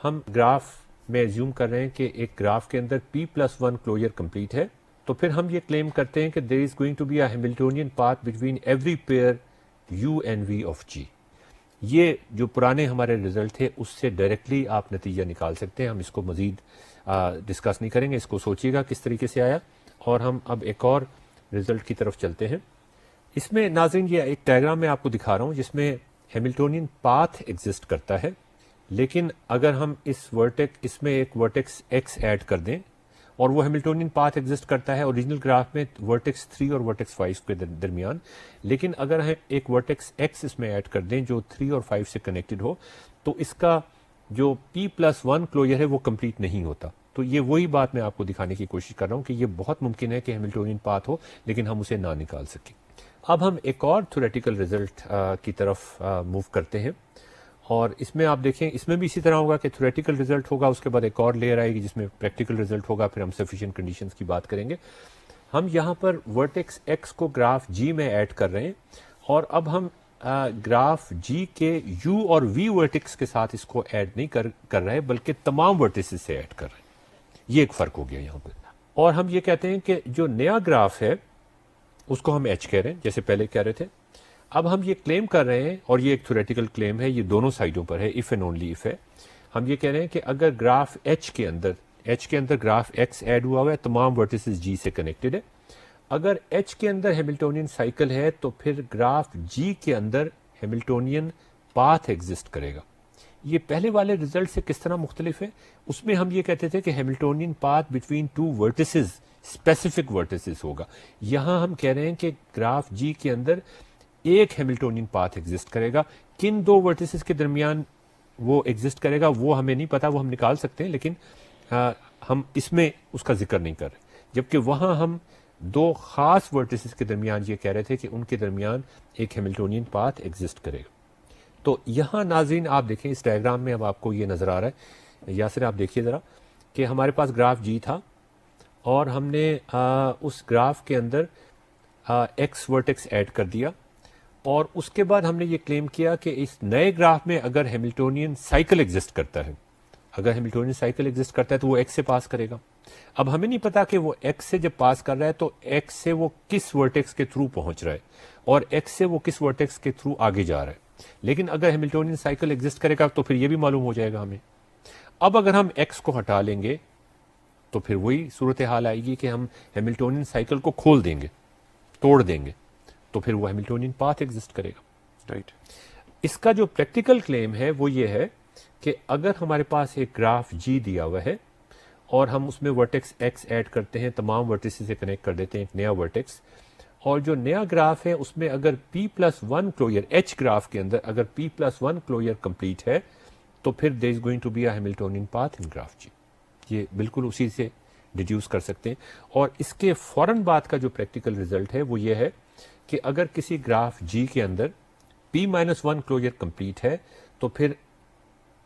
ہم گراف میں ایزیوم کر رہے ہیں کہ ایک گراف کے اندر P+1 کلوئر کمپلیٹ ہے, تو پھر ہم یہ کلیم کرتے ہیں کہ there is going to be a Hamiltonian path between every pair U and V of G. یہ جو پرانے ہمارے رزلٹ تھے اس سے ڈائریکٹلی آپ نتیجہ نکال سکتے ہیں. ہم اس کو مزید ڈسکس نہیں کریں گے, اس کو سوچیے گا کس طریقے سے آیا. اور ہم اب ایک اور رزلٹ کی طرف چلتے ہیں. اس میں ناظرین یہ ایک ڈائیگرام میں آپ کو دکھا رہا ہوں جس میں ہیملٹونین پاتھ ایگزسٹ کرتا ہے, لیکن اگر ہم اس میں ایک ورٹیکس ایکس ایڈ کر دیں, اور وہ ہیملٹونین پاتھ ایگزسٹ کرتا ہے اوریجنل گراف میں ورٹیکس 3 اور ورٹیکس 5 کے درمیان, لیکن اگر ہم ایک ورٹیکس ایکس اس میں ایڈ کر دیں جو 3 اور 5 سے کنیکٹڈ ہو, تو اس کا جو P+1 کلوئر ہے وہ کمپلیٹ نہیں ہوتا. تو یہ وہی بات میں آپ کو دکھانے کی کوشش کر رہا ہوں کہ یہ بہت ممکن ہے کہ ہیملٹونین پاتھ ہو لیکن ہم اسے نہ نکال سکیں. اب ہم ایک اور تھیوریٹیکل رزلٹ کی طرف موو کرتے ہیں, اور اس میں آپ دیکھیں اس میں بھی اسی طرح ہوگا کہ تھیوریٹیکل رزلٹ ہوگا, اس کے بعد ایک اور لیئر آئے گی جس میں پریکٹیکل رزلٹ ہوگا, پھر ہم سفیشینٹ کنڈیشنز کی بات کریں گے. ہم یہاں پر ورٹیکس ایکس کو گراف جی میں ایڈ کر رہے ہیں, اور اب ہم گراف جی کے یو اور وی ورٹیکس کے ساتھ اس کو ایڈ نہیں کر رہے بلکہ تمام ورٹیسز سے ایڈ کر رہے ہیں. یہ ایک فرق ہو گیا یہاں پہ. اور ہم یہ کہتے ہیں کہ جو نیا گراف ہے اس کو ہم ایچ کہہ رہے ہیں جیسے پہلے کہہ رہے تھے. اب ہم یہ کلیم کر رہے ہیں, اور یہ ایک تھیوریٹیکل کلیم ہے, یہ دونوں سائڈوں پر ہے, اف اینڈ اونلی اف ہے. ہم یہ کہہ رہے ہیں کہ اگر گراف ایچ کے اندر گراف ایکس ایڈ ہوا ہے, تمام ورٹیسز جی سے کنیکٹڈ ہے. اگر ایچ کے اندر ہیملٹونین سائیکل ہے تو پھر گراف جی کے اندر ہیملٹونین پاتھ ایگزسٹ کرے گا. یہ پہلے والے رزلٹ سے کس طرح مختلف ہے؟ اس میں ہم یہ کہتے تھے کہ Hamiltonian path between two vertices specific vertices ہوگا. یہاں ہم کہہ رہے ہیں کہ گراف جی کے اندر ایک ہیملٹونین پاتھ ایگزسٹ کرے گا. کن دو ورٹیسز کے درمیان وہ ایگزسٹ کرے گا وہ ہمیں نہیں پتا, وہ ہم نکال سکتے ہیں لیکن ہم اس میں اس کا ذکر نہیں کر رہے. جبکہ وہاں ہم دو خاص ورٹیسز کے درمیان یہ کہہ رہے تھے کہ ان کے درمیان ایک ہیملٹونین پاتھ ایگزسٹ کرے گا. تو یہاں ناظرین آپ دیکھیں اس ڈائیگرام میں اب آپ کو یہ نظر آ رہا ہے, یاسر آپ دیکھیے ذرا کہ ہمارے پاس گراف جی تھا اور ہم نے اس گراف کے اندر ایکس ورٹیکس ایڈ کر دیا, اور اس کے بعد ہم نے یہ کلیم کیا کہ اس نئے گراف میں اگر ہیملٹونین سائیکل ایگزسٹ کرتا ہے تو وہ ایکس سے پاس کرے گا. اب ہمیں نہیں پتا کہ وہ ایکس سے جب پاس کر رہا ہے تو ایکس سے وہ کس ورٹیکس کے تھرو پہنچ رہا ہے اور ایکس سے وہ کس ورٹیکس کے تھرو آگے جا رہا ہے. لیکن اگر ہیملٹونین سائیکل ایگزسٹ کرے گا تو پھر یہ بھی معلوم ہو جائے گا ہمیں. اب اگر ہم ایکس کو ہٹا لیں گے تو پھر وہی صورتحال آئے گی کہ ہم ہیملٹونین سائیکل کو کھول دیں گے, توڑ دیں گے, تو پھر وہ ہیملٹونین پاتھ ایگزسٹ کرے گا. رائٹ. اس کا جو پریکٹیکل کلیم ہے وہ یہ ہے کہ اگر ہمارے پاس ایک گراف جی دیا ہوا ہے اور ہم اس میں ورٹیکس ایکس ایڈ کرتے ہیں, تمام ورٹیسز سے کنیکٹ کر دیتے ہیں ایک نیا ورٹیکس, اور جو نیا گراف ہے اس میں اگر P+1 کلوئر ایچ گراف کے اندر اگر P+1 کلوئر کمپلیٹ ہے تو پھر there is going to be a Hamiltonian path in graph G. یہ بالکل اسی سے ڈیڈیوس کر سکتے ہیں. اور اس کے فوراً بعد کا جو پریکٹیکل ریزلٹ ہے وہ یہ ہے کہ اگر کسی گراف جی کے اندر P-1 کلوئر کمپلیٹ ہے تو پھر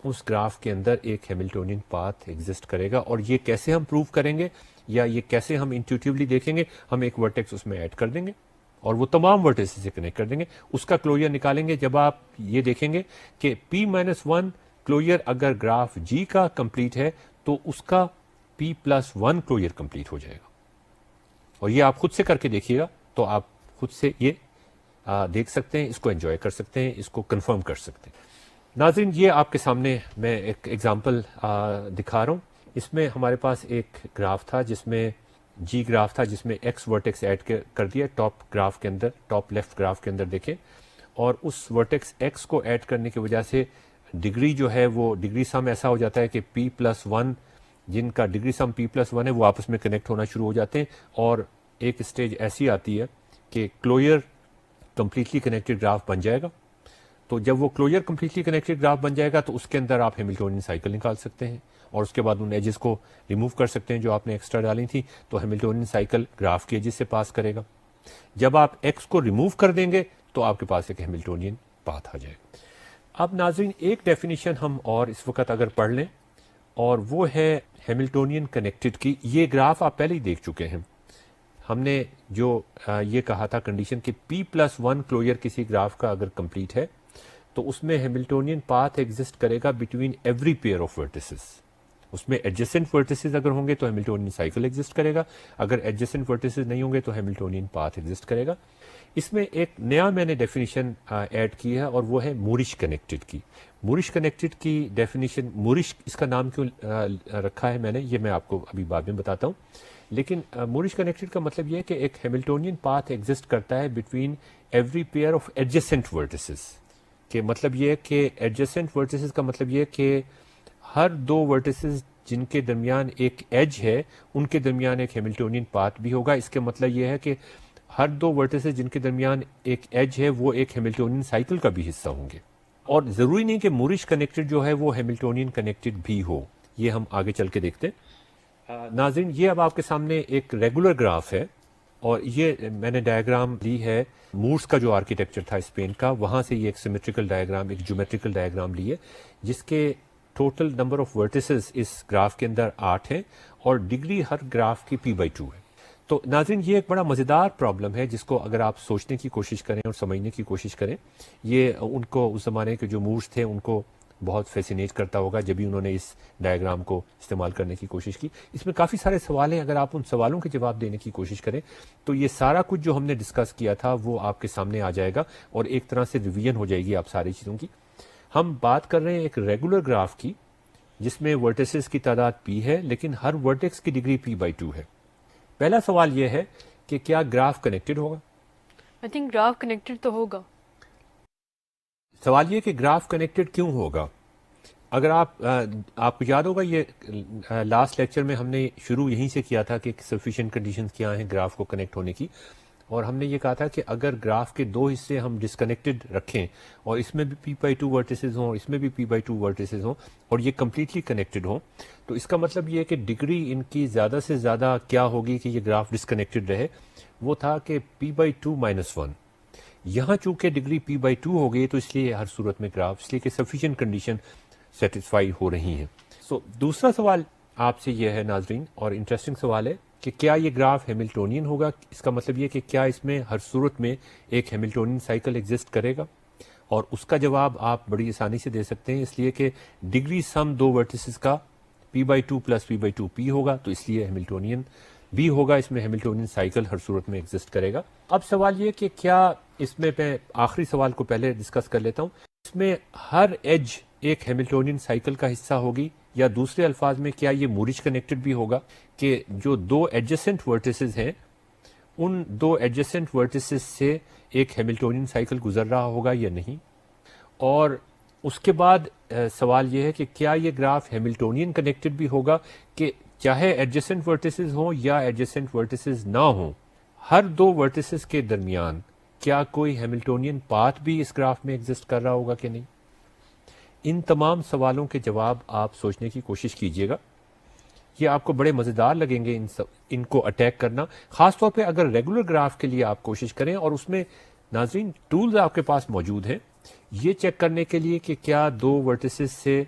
اس گراف کے اندر ایک ہیملٹونین پاتھ ایگزسٹ کرے گا. اور یہ کیسے ہم پروو کریں گے یا یہ کیسے ہم انٹیوٹیولی دیکھیں گے؟ ہم ایک ورٹیکس اس میں ایڈ کر دیں گے اور وہ تمام ورٹیکس سے کنیکٹ کر دیں گے, اس کا کلوئر نکالیں گے. جب آپ یہ دیکھیں گے کہ P-1 کلوئر اگر گراف جی کا کمپلیٹ ہے تو اس کا P+1 کلوئر کمپلیٹ ہو جائے گا. اور یہ آپ خود سے کر کے دیکھیے گا تو آپ خود سے یہ دیکھ سکتے ہیں, اس کو انجوائے کر سکتے ہیں, اس کو کنفرم کر سکتے ہیں. ناظرین یہ آپ کے سامنے میں ایک ایگزامپل دکھا رہا ہوں. اس میں ہمارے پاس ایک گراف تھا جس میں جی گراف تھا جس میں ایکس ورٹیکس ایڈ کر دیا ٹاپ گراف کے اندر, ٹاپ لیفٹ گراف کے اندر دیکھیں, اور اس ورٹیکس ایکس کو ایڈ کرنے کی وجہ سے ڈگری جو ہے وہ ڈگری سم ایسا ہو جاتا ہے کہ P+1 جن کا ڈگری سم p+1 ہے وہ آپس میں کنیکٹ ہونا شروع ہو جاتے ہیں, اور ایک اسٹیج ایسی آتی ہے کہ کلوئر کمپلیٹلی کنیکٹڈ گراف بن جائے گا. تو جب وہ کلوئر کمپلیٹلی کنیکٹڈ گراف بن جائے گا تو اس کے اندر آپ ہیملٹونین سائیکل نکال سکتے ہیں, اور اس کے بعد ان ایجز کو ریموو کر سکتے ہیں جو آپ نے ایکسٹرا ڈالی تھی, تو ہیملٹونین سائیکل گراف کے ایجز سے پاس کرے گا. جب آپ ایکس کو ریموو کر دیں گے تو آپ کے پاس ایک ہیملٹونین پاتھ آ جائے گا. اب ناظرین ایک ڈیفینیشن ہم اور اس وقت اگر پڑھ لیں, اور وہ ہے ہیملٹونین کنیکٹڈ کی. یہ گراف آپ پہلے ہی دیکھ چکے ہیں. ہم نے جو یہ کہا تھا کنڈیشن کہ p+1 کلوئر کسی گراف کا اگر کمپلیٹ ہے تو اس میں ہیملٹونین پاتھ ایگزسٹ کرے گا between every pair of vertices. اس میں ایڈجسنٹ ورٹیسز اگر ہوں گے تو ہیملٹونین سائیکل ایگزسٹ کرے گا, اگر ایڈجسنٹ ورٹیسز نہیں ہوں گے تو ہیملٹونین پاتھ ایگزسٹ کرے گا. اس میں ایک نیا میں نے ڈیفینیشن ایڈ کی ہے, اور وہ ہے مورش کنیکٹڈ کی. مورش کنیکٹڈ کی ڈیفینیشن, مورش اس کا نام کیوں رکھا ہے میں نے, یہ میں آپ کو ابھی بعد میں بتاتا ہوں. لیکن مورش کنیکٹڈ کا مطلب یہ ہے کہ ایک ہیملٹونین پاتھ ایگزسٹ کرتا ہے between every pair of adjacent vertices. کہ مطلب یہ ہے کہ ایڈجسنٹ ورٹیسز کا مطلب یہ ہے کہ ہر دو ورٹیسز جن کے درمیان ایک ایج ہے ان کے درمیان ایک ہیملٹونین پاتھ بھی ہوگا. اس کے مطلب یہ ہے کہ ہر دو ورٹیسز جن کے درمیان ایک ایج ہے وہ ایک ہیملٹونین سائیکل کا بھی حصہ ہوں گے. اور ضروری نہیں کہ مورش کنیکٹڈ جو ہے وہ ہیملٹونین کنیکٹڈ بھی ہو, یہ ہم آگے چل کے دیکھتے ہیں. ناظرین یہ اب آپ کے سامنے ایک ریگولر گراف ہے, اور یہ میں نے ڈائیگرام لی ہے مورس کا جو آرکیٹیکچر تھا اسپین کا, وہاں سے یہ ایک سیمیٹریکل ڈائیگرام, ایک جیومیٹریکل ڈائیگرام لی ہے جس کے ٹوٹل نمبر آف ورٹیسز اس گراف کے اندر 8 ہیں, اور ڈگری ہر گراف کی p/2 ہے. تو ناظرین یہ ایک بڑا مزیدار پرابلم ہے جس کو اگر آپ سوچنے کی کوشش کریں اور سمجھنے کی کوشش کریں, یہ ان کو اس زمانے کے جو مورس تھے ان کو بہت فیسینیٹ کرتا ہوگا جب بھی انہوں نے اس ڈائیگرام کو استعمال کرنے کی کوشش کی. اس میں کافی سارے سوال ہیں, اگر آپ ان سوالوں کے جواب دینے کی کوشش کریں تو یہ سارا کچھ جو ہم نے ڈسکس کیا تھا وہ آپ کے سامنے آ جائے گا, اور ایک طرح سے ریویژن ہو جائے گی آپ ساری چیزوں کی. ہم بات کر رہے ہیں ایک ریگولر گراف کی جس میں ورٹیسز کی تعداد p ہے, لیکن ہر ورٹیکس کی ڈگری p/2 ہے. پہلا سوال یہ ہے کہ کیا گراف کنیکٹڈ ہوگا؟ I think graph connected تو ہوگا. سوال یہ کہ گراف کنیکٹڈ کیوں ہوگا. اگر آپ کو یاد ہوگا یہ لاسٹ لیکچر میں ہم نے شروع یہیں سے کیا تھا کہ سفیشینٹ کنڈیشنز کیا ہیں گراف کو کنیکٹ ہونے کی, اور ہم نے یہ کہا تھا کہ اگر گراف کے دو حصے ہم ڈسکنیکٹڈ رکھیں اور اس میں بھی p/2 ورٹیسز ہوں اور اس میں بھی p/2 ورٹیسز ہوں اور یہ کمپلیٹلی کنیکٹڈ ہوں, تو اس کا مطلب یہ ہے کہ ڈگری ان کی زیادہ سے زیادہ کیا ہوگی کہ یہ گراف ڈسکنیکٹڈ رہے, وہ تھا کہ p/2-1. یہاں چونکہ ڈگری p/2 ہو گئی تو اس لیے ہر صورت میں گراف, اس لیے کہ سفیشینٹ کنڈیشن سیٹسفائی ہو رہی ہیں. دوسرا سوال آپ سے یہ ہے ناظرین, اور انٹرسٹنگ سوال ہے کہ کیا یہ گراف ہیملٹونین ہوگا. اس کا مطلب یہ کہ کیا اس میں ہر صورت میں ایک ہیملٹونین سائیکل ایگزسٹ کرے گا, اور اس کا جواب آپ بڑی آسانی سے دے سکتے ہیں, اس لیے کہ ڈگری سم دو ورٹیسز کا p/2 + p/2p ہوگا, تو اس لیے ہیملٹونین بھی ہوگا, اس میں ہیملٹونین سائیکل ہر صورت میں ایگزسٹ کرے گا. اب سوال یہ کہ کیا اس میں آخری سوال کو پہلے ڈسکس کر لیتا ہوں, اس میں ہر ایج ایک ہیملٹونین سائیکل کا حصہ ہوگی, یا دوسرے الفاظ میں کیا یہ مورش کنیکٹڈ بھی ہوگا کہ جو دو ایڈجسنٹ ورٹیسز ہیں ان دو ایڈجسنٹ ورٹیسز سے ایک ہیملٹونین سائیکل گزر رہا ہوگا یا نہیں. اور اس کے بعد سوال یہ ہے کہ کیا یہ گراف ہیملٹونین کنیکٹڈ بھی ہوگا کہ چاہے ایڈجسنٹ ورٹیسز ہوں یا ایڈجسنٹ ورٹیسز نہ ہوں, ہر دو ورٹیسز کے درمیان کیا کوئی ہیملٹونین پاتھ بھی اس گراف میں ایگزسٹ کر رہا ہوگا کہ نہیں. ان تمام سوالوں کے جواب آپ سوچنے کی کوشش کیجئے گا, یہ آپ کو بڑے مزیدار لگیں گے ان کو اٹیک کرنا, خاص طور پہ اگر ریگولر گراف کے لیے آپ کوشش کریں, اور اس میں ناظرین ٹولز آپ کے پاس موجود ہیں یہ چیک کرنے کے لیے کہ کیا دو ورٹیسز سے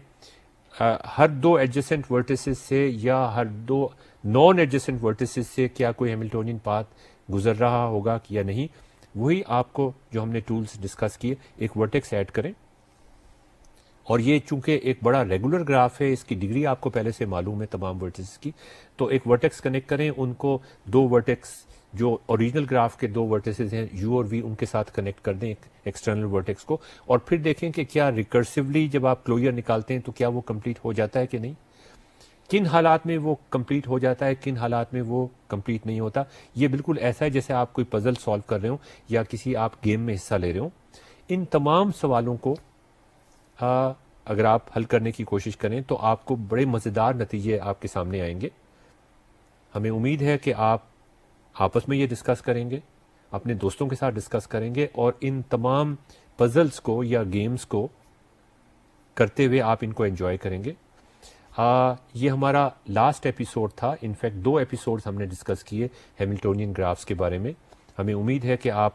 ہر دو ایڈجسنٹ ورٹیسز سے یا ہر دو نان ایڈجسنٹ ورٹیسز سے کیا کوئی ہیملٹونین پاتھ گزر رہا ہوگا یا نہیں. وہی آپ کو جو ہم نے ٹولز ڈسکس کیے, ایک ورٹیکس ایڈ کریں, اور یہ چونکہ ایک بڑا ریگولر گراف ہے, اس کی ڈگری آپ کو پہلے سے معلوم ہے تمام ورٹیسز کی, تو ایک ورٹیکس کنیکٹ کریں, ان کو دو ورٹیکس جو اوریجنل گراف کے دو ورٹیسز ہیں u اور v ان کے ساتھ کنیکٹ کر دیں ایک ایکسٹرنل ورٹیکس کو, اور پھر دیکھیں کہ کیا ریکرسیولی جب آپ کلوئر نکالتے ہیں تو کیا وہ کمپلیٹ ہو جاتا ہے کہ نہیں, کن حالات میں وہ کمپلیٹ ہو جاتا ہے, کن حالات میں وہ کمپلیٹ نہیں ہوتا. یہ بالکل ایسا ہے جیسے آپ کوئی پزل سالو کر رہے ہوں یا کسی آپ گیم میں حصہ لے رہے ہوں. ان تمام سوالوں کو اگر آپ حل کرنے کی کوشش کریں تو آپ کو بڑے مزیدار نتیجے آپ کے سامنے آئیں گے. ہمیں امید ہے کہ آپ آپس میں یہ ڈسکس کریں گے, اپنے دوستوں کے ساتھ ڈسکس کریں گے, اور ان تمام پزلز کو یا گیمز کو کرتے ہوئے آپ ان کو انجوائے کریں گے. یہ ہمارا لاسٹ ایپیسوڈ تھا. انفیکٹ 2 ایپیسوڈز ہم نے ڈسکس کیے ہیملٹونین گرافس کے بارے میں. ہمیں امید ہے کہ آپ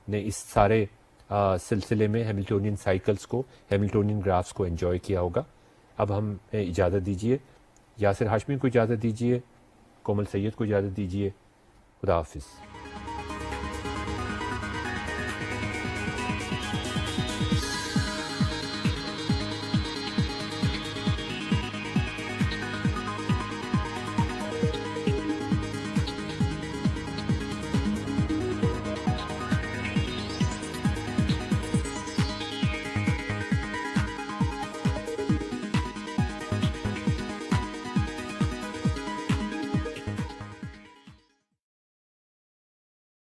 نے اس سارے سلسلے میں ہیملٹونین سائیکلز کو, ہیملٹونین گرافس کو انجوائے کیا ہوگا. اب ہم اجازت دیجیے, یاسر ہاشمی کو اجازت دیجیے, کومل سید کو اجازت دیجیے. خدا حافظ.